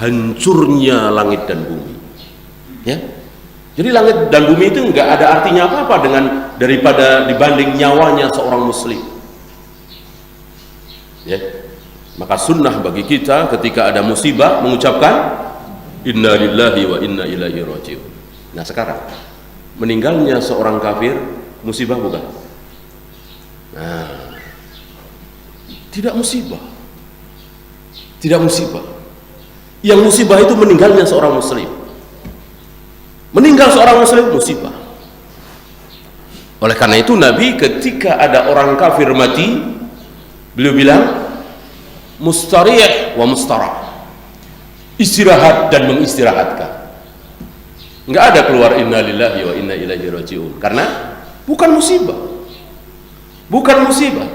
hancurnya langit dan bumi. Ya. Jadi langit dan bumi itu enggak ada artinya apa-apa daripada dibanding nyawanya seorang muslim. Ya. Maka sunnah bagi kita ketika ada musibah mengucapkan inna lillahi wa inna ilaihi raji'un. Nah, sekarang meninggalnya seorang kafir musibah bukan? Nah, tidak musibah. Tidak musibah. Yang musibah itu meninggalnya seorang muslim. Meninggal seorang muslim musibah. Oleh karena itu Nabi ketika ada orang kafir mati, beliau bilang mustarih wa mustarah, istirahat dan mengistirahatkan. Enggak ada keluar inna lillahi wa inna ilaihi raji'un, karena bukan musibah. Bukan musibah.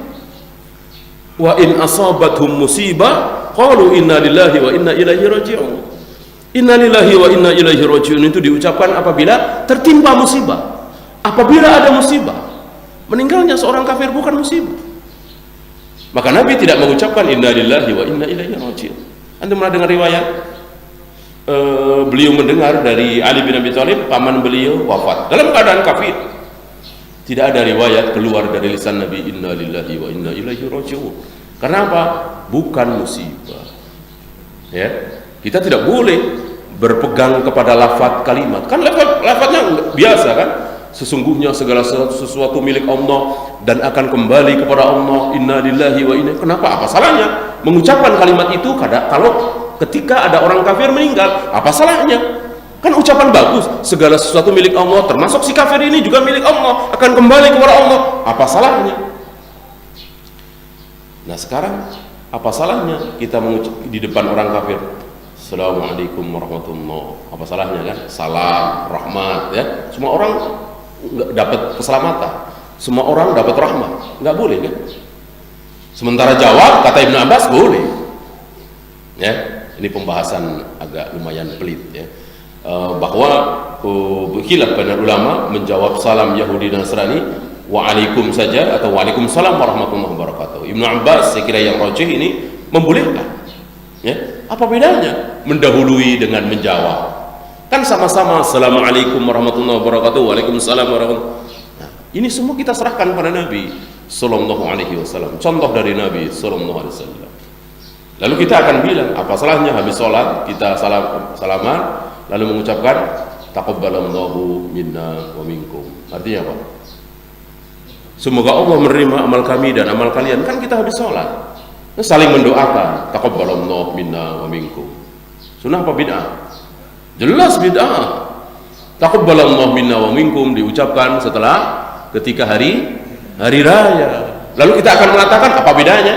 Wa in asabathum musibah qalu inna lillahi wa inna ilaihi raji'un. Inna lillahi wa inna ilaihi raji'un itu diucapkan apabila tertimpa musibah. Apabila ada musibah, meninggalnya seorang kafir bukan musibah. Maka Nabi tidak mengucapkan inna lillahi wa inna ilaihi raji'un. Antum pernah dengar riwayat beliau mendengar dari Ali bin Abi Thalib, paman beliau wafat dalam keadaan kafir. Tidak ada riwayat keluar dari lisan Nabi inna lillahi wa inna ilaihi raji'un. Karena apa? Bukan musibah. Ya, kita tidak boleh berpegang kepada lafaz kalimat. Kan lafaznya biasa kan? Sesungguhnya segala sesuatu milik Allah dan akan kembali kepada Allah. Inna lillahi wa inna. Kenapa? Apa salahnya mengucapkan kalimat itu kalau ketika ada orang kafir meninggal? Apa salahnya? Kan ucapan bagus. Segala sesuatu milik Allah, termasuk si kafir ini juga milik Allah, akan kembali kepada Allah. Apa salahnya? Nah sekarang apa salahnya kita mengucap di depan orang kafir Assalamualaikum warahmatullahi. Apa salahnya kan? Salam, rahmat, ya. Semua orang nggak dapat keselamatan, semua orang dapat rahmat, nggak boleh kan? Sementara jawab kata Ibnu Abbas boleh. Ya, ini pembahasan agak lumayan pelit ya. Bahwa khilaf para ulama menjawab salam Yahudi dan Nasrani waalaikum saja atau waalaikumsalam warahmatullahi wabarakatuh. Ibnu Abbas saya kira yang rajih ini membolehkan. Ya, apa bedanya mendahului dengan menjawab? Kan sama-sama assalamualaikum warahmatullahi wabarakatuh, waalaikumsalam warahmatullahi wabarakatuh. Nah, ini semua kita serahkan pada Nabi sallallahu alaihi wasallam. Contoh dari Nabi sallallahu alaihi wasallam. Lalu kita akan bilang, apa salahnya habis sholat kita salaman lalu mengucapkan taqabbalallahu minna wa minkum. Artinya apa? Semoga Allah menerima amal kami dan amal kalian. Kan kita habis sholat saling mendoakan taqabbalallahu minna wa minkum. Sunnah apa bid'ah? Jelas bid'ah. Taqabbalallahu minna wa minkum diucapkan setelah ketika hari raya. Lalu kita akan mengatakan apa bedanya?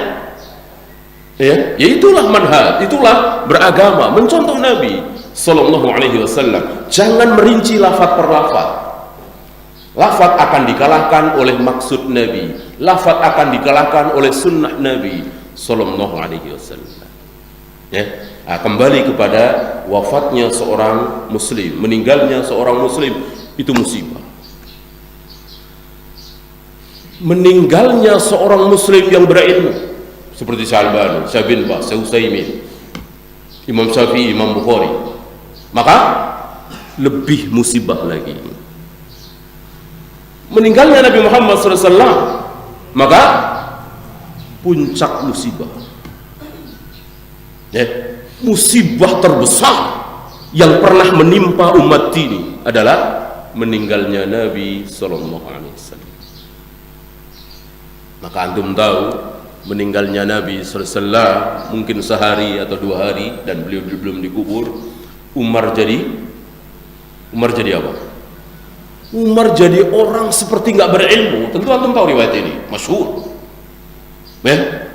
Ya itulah manhaj, itulah beragama, mencontoh Nabi sallallahu alaihi wasallam. Jangan merinci lafaz per lafaz. Lafaz akan dikalahkan oleh maksud Nabi. Lafaz akan dikalahkan oleh sunnah Nabi sallallahu alaihi wasallam. Ya, nah, kembali kepada wafatnya seorang muslim, meninggalnya seorang muslim itu musibah. Meninggalnya seorang muslim yang berilmu seperti Syalbani, Syekh bin Baz, Syekh Utsaimin, Imam Syafi'i, Imam Bukhari, maka lebih musibah lagi. Meninggalnya Nabi Muhammad SAW, maka puncak musibah. Ya, musibah terbesar yang pernah menimpa umat ini adalah meninggalnya Nabi sallallahu alaihi wasallam. Maka antum tahu meninggalnya Nabi sallallahu alaihi wasallam mungkin sehari atau 2 hari dan beliau belum dikubur. Umar jadi apa? Umar jadi orang seperti nggak berilmu. Tentu antum tahu riwayat ini, masyhur.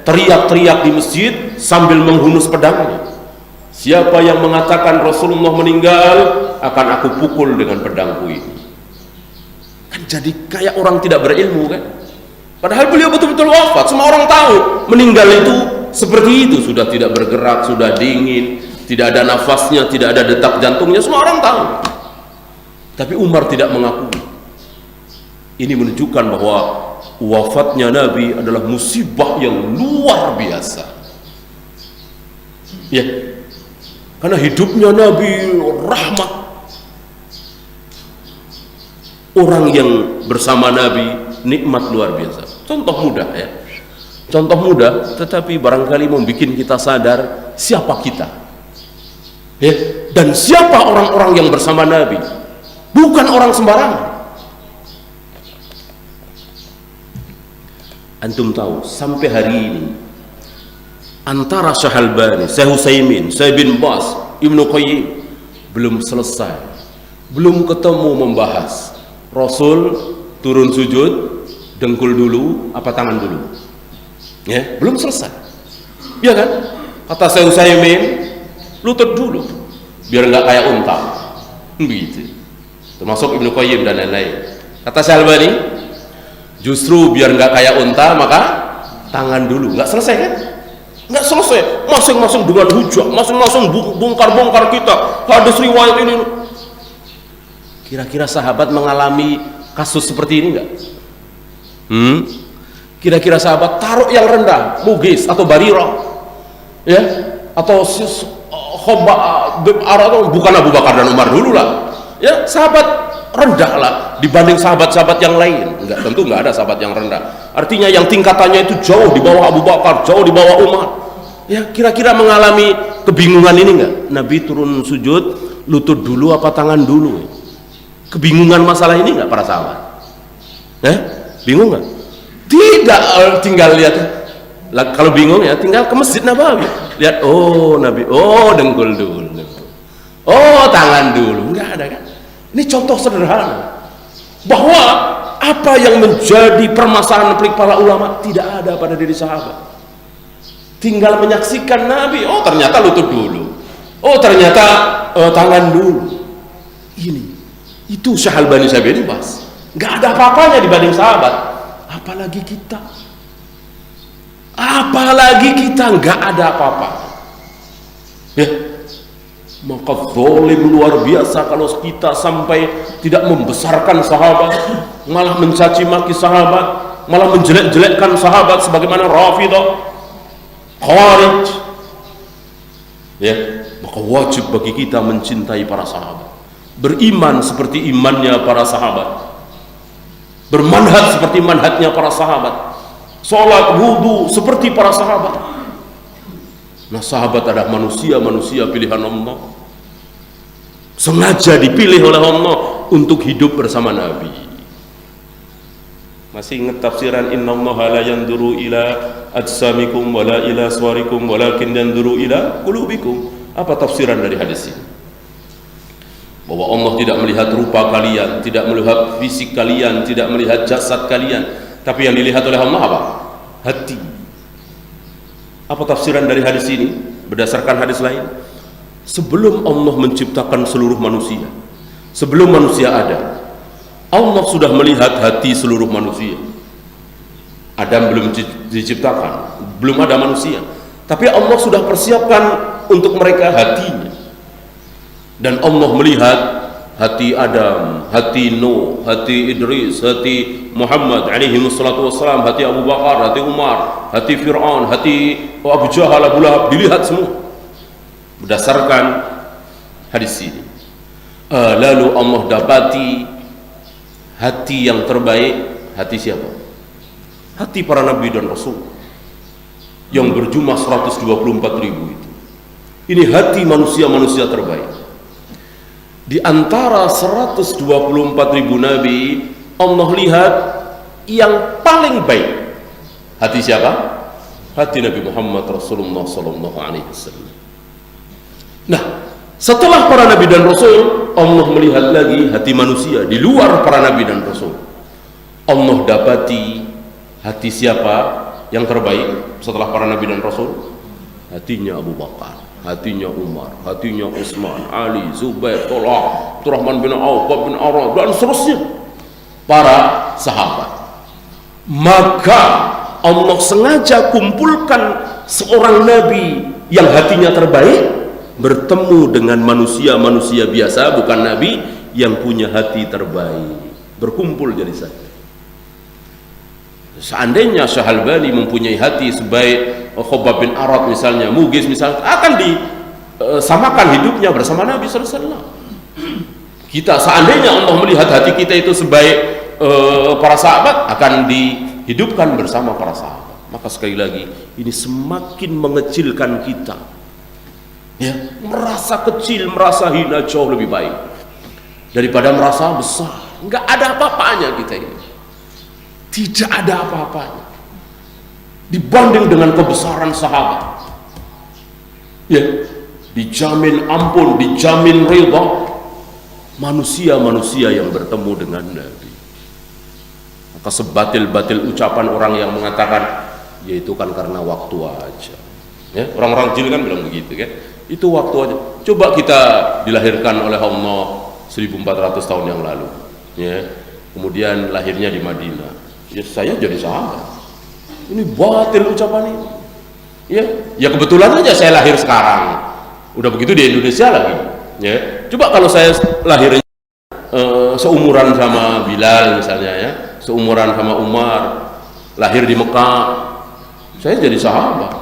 Teriak-teriak di masjid sambil menghunus pedangnya. Siapa yang mengatakan Rasulullah meninggal akan aku pukul dengan pedangku ini. Kan jadi kayak orang tidak berilmu kan? Padahal beliau betul-betul wafat. Semua orang tahu meninggal itu seperti itu, sudah tidak bergerak, sudah dingin, tidak ada nafasnya, tidak ada detak jantungnya, semua orang tahu. Tapi Umar tidak mengakui. Ini menunjukkan bahwa wafatnya Nabi adalah musibah yang luar biasa. Ya, karena hidupnya Nabi rahmat. Orang yang bersama Nabi nikmat luar biasa. Contoh mudah ya. Contoh mudah, tetapi barangkali membuat kita sadar siapa kita. Ya, dan siapa orang-orang yang bersama Nabi. Bukan orang sembarangan. Antum tahu sampai hari ini antara Syekh Albani, Syekh Utsaimin, Syekh bin Baz, Ibnu Qayyim belum selesai, belum ketemu membahas Rasul turun sujud dengkul dulu apa tangan dulu, ya belum selesai, ya kan? Kata Syekh Utsaimin lutut dulu biar nggak kayak unta, begitu. Termasuk Ibnu Qayyim dan lain-lain. Kata Syekh Albani justru biar nggak kayak unta maka tangan dulu. Nggak selesai kan? Nggak selesai. Masing-masing dengan hujah, masing-masing bongkar-bongkar kita hadis riwayat ini. Kira-kira sahabat mengalami kasus seperti ini nggak? Kira-kira sahabat taruh yang rendah, Mugis atau Barirah, ya, atau bukan Abu Bakar dan Umar dulu lah, ya sahabat rendah lah dibanding sahabat-sahabat yang lain. Enggak, tentu enggak ada sahabat yang rendah. Artinya yang tingkatannya itu jauh di bawah Abu Bakar, jauh di bawah Umar. Ya, kira-kira mengalami kebingungan ini enggak? Nabi turun sujud, lutut dulu apa tangan dulu? Kebingungan masalah ini enggak para sahabat? Bingung enggak? Tidak, tinggal lihat. Kalau bingung ya tinggal ke Masjid Nabawi. Lihat, oh Nabi, oh dengkul dulu. Oh tangan dulu. Enggak ada kan? Ini contoh sederhana. Bahwa apa yang menjadi permasalahan pelik para ulama tidak ada pada diri sahabat. Tinggal menyaksikan Nabi, oh ternyata lutut dulu, oh ternyata tangan dulu. Ini, itu Syekh Albani saya bebas, nggak ada apa-apanya dibanding sahabat. Apalagi kita nggak ada apa-apa. Ya, maka zalim luar biasa kalau kita sampai tidak membesarkan sahabat, malah mencaci maki sahabat, malah menjelek-jelekkan sahabat sebagaimana Rafidah, Khawarij. Ya, maka wajib bagi kita mencintai para sahabat, beriman seperti imannya para sahabat, bermanhaj seperti manhajnya para sahabat, sholat wudu seperti para sahabat. Nah, sahabat adalah manusia pilihan Allah, sengaja dipilih oleh Allah untuk hidup bersama Nabi. Masih ingat tafsiran innallaha la yanzuru ila ajsamikum wala ila suwarikum walakin yanzuru ila qulubikum? Apa tafsiran dari hadis ini? Bahwa Allah tidak melihat rupa kalian, tidak melihat fisik kalian, tidak melihat jasad kalian, tapi yang dilihat oleh Allah apa? Hati. Apa tafsiran dari hadis ini? Berdasarkan hadis lain, sebelum Allah menciptakan seluruh manusia, sebelum manusia ada, Allah sudah melihat hati seluruh manusia. Adam belum diciptakan, belum ada manusia, tapi Allah sudah persiapkan untuk mereka hatinya. Dan Allah melihat hati Adam, hati Nuh, hati Idris, hati Muhammad alaihi wassalatu wassalam, hati Abu Bakar, hati Umar, hati Fir'aun, hati Abu Jahal, Abu Lahab, dilihat semua berdasarkan hadis ini. Lalu Allah dapati hati yang terbaik. Hati siapa? Hati para nabi dan rasul yang berjumlah 124.000 itu. Ini hati manusia-manusia terbaik. Di antara 124.000 nabi, Allah lihat yang paling baik. Hati siapa? Hati Nabi Muhammad Rasulullah sallallahu alaihi wasallam. Nah, setelah para nabi dan rasul, Allah melihat lagi hati manusia di luar para nabi dan rasul. Allah dapati hati siapa yang terbaik setelah para nabi dan rasul? Hatinya Abu Bakar, hatinya Umar, hatinya Utsman, Ali, Zubair, Talha, Abdurrahman bin Auf, bin Arad, dan seterusnya para sahabat. Maka Allah sengaja kumpulkan seorang nabi yang hatinya terbaik bertemu dengan manusia-manusia biasa, bukan nabi, yang punya hati terbaik, berkumpul jadi satu. Seandainya Syekh Albani mempunyai hati sebaik Khabbab bin Arad misalnya, Mughis misalnya, akan disamakan hidupnya bersama Nabi sallallahu alaihi wasallam. Kita seandainya Allah melihat hati kita itu sebaik para sahabat, akan dihidupkan bersama para sahabat. Maka sekali lagi, ini semakin mengecilkan kita, ya, merasa kecil, merasa hina jauh lebih baik daripada merasa besar. Nggak ada apa-apanya kita ini, tidak ada apa-apanya dibanding dengan kebesaran sahabat. Ya, dijamin ampun, dijamin ridha manusia-manusia yang bertemu dengan Nabi. Maka sebatil-batil ucapan orang yang mengatakan, ya itu kan karena waktu aja. Ya, orang-orang jil kan bilang begitu kan. Itu waktu aja. Coba kita dilahirkan oleh Allah 1400 tahun yang lalu, ya. Kemudian lahirnya di Madinah. Ya saya jadi sahabat. Ini batil ucapan ini. Ya kebetulan aja saya lahir sekarang. Udah begitu di Indonesia lagi. Ya. Coba kalau saya lahirnya seumuran sama Bilal misalnya, ya, seumuran sama Umar, lahir di Mekah, saya jadi sahabat.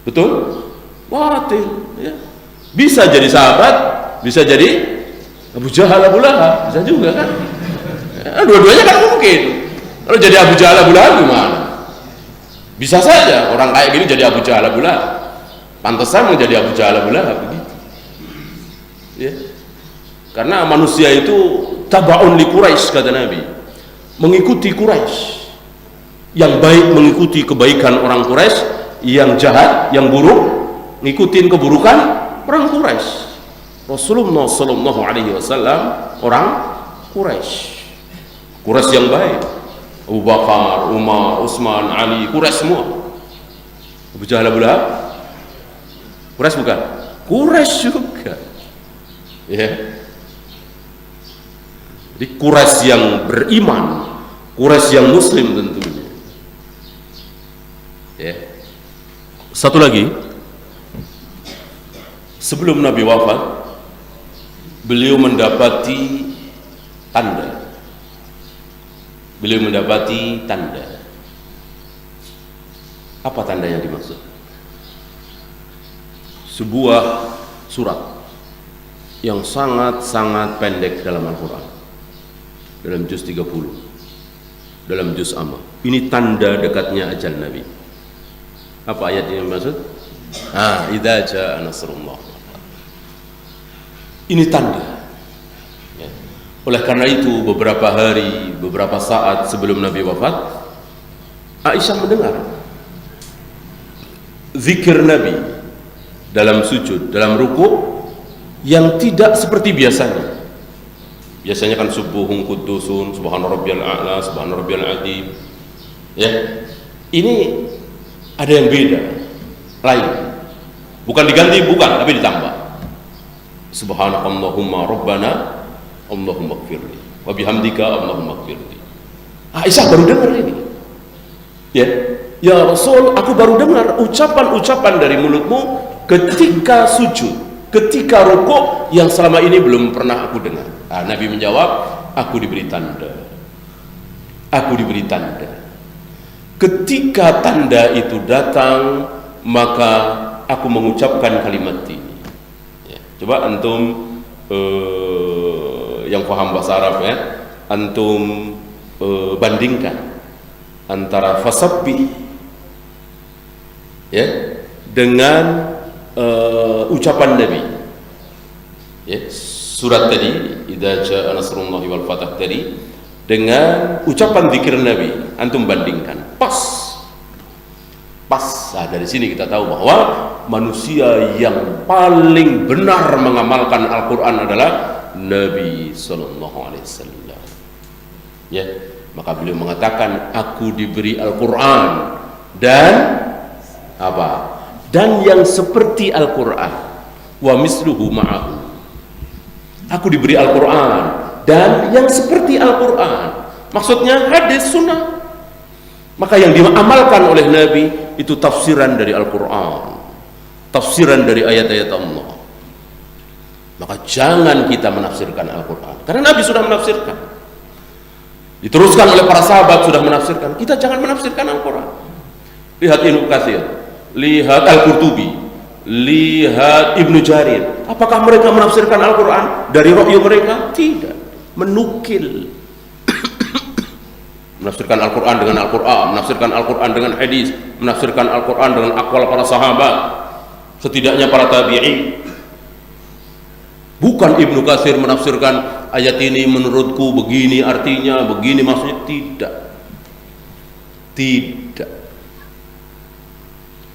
Betul? Batil, ya. Bisa jadi sahabat, bisa jadi Abu Jahal, Abu Lahab, bisa juga kan? Ya, dua-duanya kan mungkin. Kalau jadi Abu Jahal, Abu Lahab gimana? Bisa saja orang kayak gini jadi Abu Jahal Abu Lahab. Pantesan menjadi Abu Jahal Abu Lahab begitu. Ya. Karena manusia itu tabaun li Quraisy, kata Nabi, mengikuti Quraisy. Yang baik mengikuti kebaikan orang Quraisy, yang jahat, yang buruk ngikutin keburukan orang Quraisy. Rasulullah sallallahu alaihi wasallam orang Quraisy. Quraisy yang baik. Abu Bakar, Umar, Utsman, Ali, Quraisy semua. Abu Jahal Abu Lahab Quraisy bukan? Quraisy juga. Ya. Jadi Quraisy yang beriman, Quraisy yang muslim tentunya. Ya. Satu lagi, sebelum Nabi wafat, beliau mendapati tanda. Beliau mendapati tanda. Apa tanda yang dimaksud? Sebuah surat yang sangat-sangat pendek dalam Al-Quran, dalam juz 30, dalam juz Amma. Ini tanda dekatnya ajal Nabi. Apa ayat ini maksud? Idza jaa nasrullah. Ini tanda. Ya. Oleh karena itu beberapa hari, beberapa saat sebelum Nabi wafat, Aisyah mendengar zikir Nabi dalam sujud, dalam ruku yang tidak seperti biasanya. Biasanya kan subuhun qudusun, subhana rabbiyal a'la, subhana rabbiyal azim. Ya. Ini ada yang beda, lain. Bukan diganti, bukan, tapi ditambah. Subhanakallahumma rabbana Allahumma ighfirli wa bihamdika Allahumma ighfirli. Aisyah baru dengar ini. Ya Rasul, aku baru dengar ucapan-ucapan dari mulutmu ketika sujud, ketika rukuk yang selama ini belum pernah aku dengar. Nabi menjawab, aku diberi tanda. Aku diberi tanda. Ketika tanda itu datang, maka aku mengucapkan kalimat ini. Ya, coba antum yang paham bahasa Arab ya, antum bandingkan antara fasabbih ya dengan ucapan Nabi ya, surat tadi idza jaa nasrullahi wal fath tadi dengan ucapan zikir Nabi, antum bandingkan pas. Nah, dari sini kita tahu bahwa manusia yang paling benar mengamalkan Al-Quran adalah Nabi sallallahu alaihi wasallam ya. Maka beliau mengatakan, aku diberi Al-Quran dan apa? Dan yang seperti Al-Quran, wa misluhu ma'ahu. Aku diberi Al-Quran dan yang seperti Al-Quran, maksudnya hadis sunnah. Maka yang diamalkan oleh Nabi itu tafsiran dari Al-Quran, tafsiran dari ayat-ayat Allah. Maka jangan kita menafsirkan Al-Quran, karena Nabi sudah menafsirkan, diteruskan oleh para sahabat sudah menafsirkan. Kita jangan menafsirkan Al-Quran. Lihat Ibnu Katsir, lihat Al-Qurtubi, lihat Ibnu Jarir. Apakah mereka menafsirkan Al-Quran dari ra'yu mereka? Tidak. Menukil. Menafsirkan Al-Quran dengan Al-Quran, menafsirkan Al-Quran dengan hadis, menafsirkan Al-Quran dengan aqwal para sahabat, setidaknya para tabi'in. Bukan Ibnu Katsir menafsirkan ayat ini menurutku begini artinya, begini maksudnya. Tidak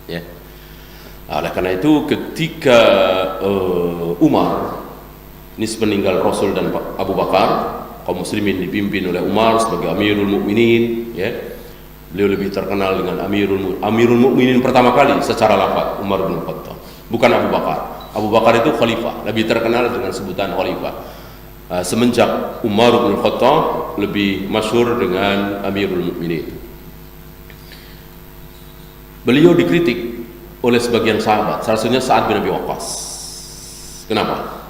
ya. Oleh karena itu ketika Umar, ini sepeninggal Rasul dan Abu Bakar, kaum muslimin dipimpin oleh Umar sebagai Amirul Mukminin ya. Beliau lebih terkenal dengan Amirul Mukminin pertama kali secara lafaz, Umar bin Khattab, bukan Abu Bakar. Abu Bakar itu khalifah, lebih terkenal dengan sebutan khalifah. Semenjak Umar bin Khattab lebih masyhur dengan Amirul Mukminin. Beliau dikritik oleh sebagian sahabat, salah satunya Sa'ad bin Abi Waqqas. Kenapa?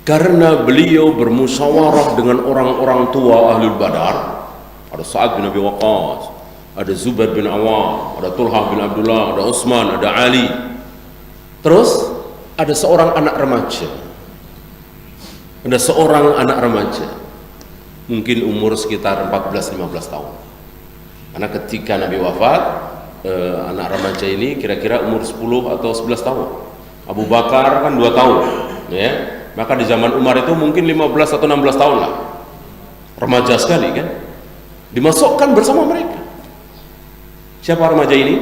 Karena beliau bermusyawarah dengan orang-orang tua Ahlul Badar. Ada Sa'ad bin Abi Waqqas, ada Zubair bin Awam, ada Tulhah bin Abdullah, ada Utsman, ada Ali. Terus ada seorang anak remaja. Ada seorang anak remaja, mungkin umur sekitar 14-15 tahun. Karena ketika Nabi wafat, anak remaja ini kira-kira umur 10 atau 11 tahun. Abu Bakar kan 2 tahun, ya. Maka di zaman Umar itu mungkin 15 atau 16 tahun lah. Remaja sekali kan. Dimasukkan bersama mereka. Siapa remaja ini?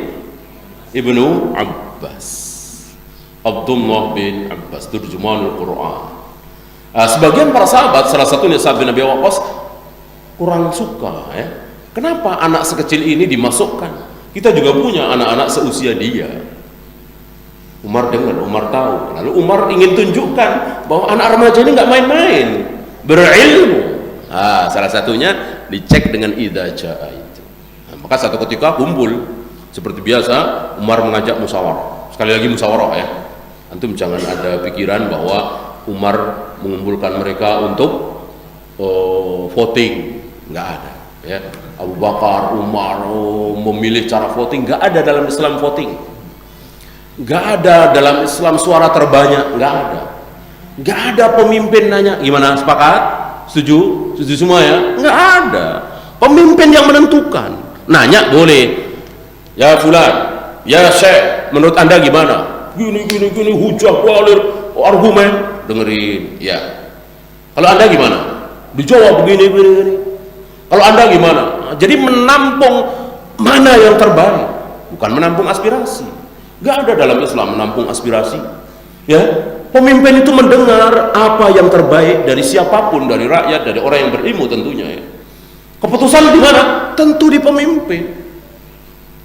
Ibnu Abbas. Abdullah bin Abbas, turjumanul Quran. Sebagian para sahabat, salah satunya Sa'ad bin Abi Waqqas, kurang suka, ya. Kenapa anak sekecil ini dimasukkan? Kita juga punya anak-anak seusia dia. Umar dengar, Umar tahu. Lalu Umar ingin tunjukkan bahwa anak remaja ini nggak main-main, berilmu. Salah satunya dicek dengan idza jaa itu. Maka satu ketika kumpul seperti biasa, Umar mengajak musyawarah. Sekali lagi musyawarah, ya. Antum jangan ada pikiran bahwa Umar mengumpulkan mereka untuk voting, nggak ada, ya. Abu Bakar, Umar memilih cara voting, nggak ada dalam Islam voting, nggak ada dalam Islam suara terbanyak, nggak ada pemimpin nanya gimana, sepakat, setuju semua, ya, nggak ada. Pemimpin yang menentukan, nanya boleh, ya fulan, ya syekh, menurut anda gimana, gini hujah walir, argumen, dengerin, ya. Kalau anda gimana, dijawab begini. Kalau anda gimana? Jadi menampung mana yang terbaik, bukan menampung aspirasi. Gak ada dalam Islam menampung aspirasi, ya. Pemimpin itu mendengar apa yang terbaik dari siapapun, dari rakyat, dari orang yang berilmu tentunya, ya. Keputusan di mana? Tentu di pemimpin.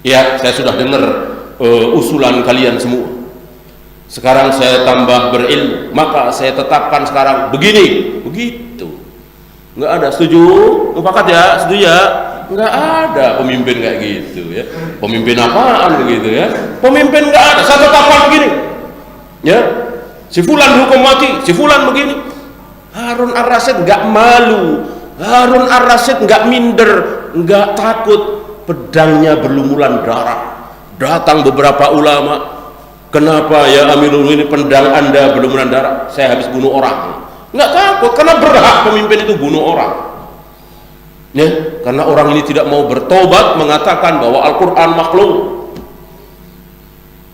Ya, saya sudah dengar usulan kalian semua. Sekarang saya tambah berilmu, maka saya tetapkan sekarang begini, begitu. Nggak ada, setuju? Mufakat ya, setuju ya? Nggak ada pemimpin kayak gitu, ya. Pemimpin apaan begitu, ya? Pemimpin nggak ada, saya tetapkan begini, ya. Si fulan dihukum mati, si fulan begini. Harun ar-Rasyid nggak malu, Harun ar-Rasyid nggak minder, nggak takut pedangnya berlumuran darah. Datang beberapa ulama, kenapa ya Amirul Mukminin pedang anda berlumuran darah? Saya habis bunuh orang. Nggak takut, karena berhak pemimpin itu bunuh orang, ya. Karena orang ini tidak mau bertobat, mengatakan bahwa Al-Quran makhluk,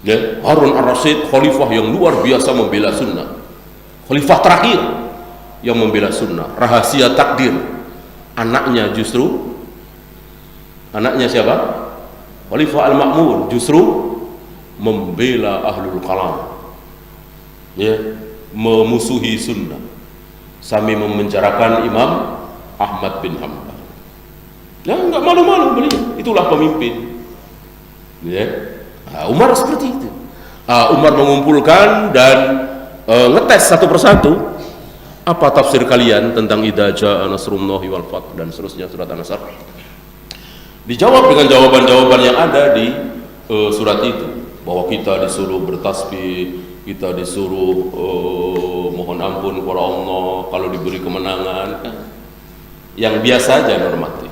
ya. Harun ar-Rasyid khalifah yang luar biasa membela sunnah, khalifah terakhir yang membela sunnah. Rahasia takdir, anaknya siapa? Khalifah al-Ma'mun justru membela ahlul kalam, ya, memusuhi sunnah, sambil memenjarakan Imam Ahmad bin Hanbal. Ya, nggak malu-malu beliau. Itulah pemimpin, ya. Umar seperti itu. Umar mengumpulkan dan ngetes satu persatu. Apa tafsir kalian tentang idza jaa nasrullahi wal fath dan seterusnya, surat An-Nasr. Dijawab dengan jawaban-jawaban yang ada di surat itu, bahwa kita disuruh bertasbih, kita disuruh mohon ampun kepada Allah kalau diberi kemenangan, yang biasa aja, normatif.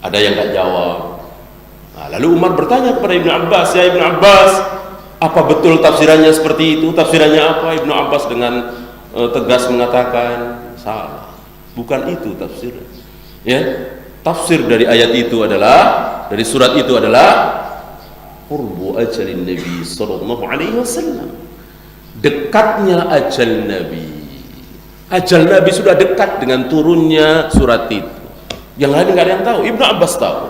Ada yang nggak jawab. Lalu Umar bertanya kepada Ibnu Abbas, ya Ibnu Abbas, apa betul tafsirannya seperti itu? Tafsirannya apa? Ibnu Abbas dengan tegas mengatakan salah, bukan itu tafsirnya, ya. Tafsir dari ayat itu adalah, dari surat itu adalah qurbu ajalin Nabi sallallahu alaihi wasallam, dekatnya ajal Nabi. Ajal Nabi sudah dekat dengan turunnya surat itu. Yang lain nggak ada yang tahu, Ibnu Abbas tahu.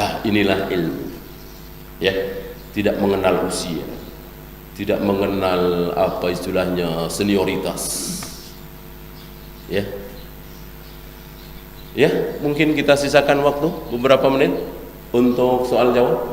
Nah, inilah ilmu, ya. Tidak mengenal usia, tidak mengenal apa istilahnya senioritas, ya. Ya, mungkin kita sisakan waktu beberapa menit untuk soal jawab.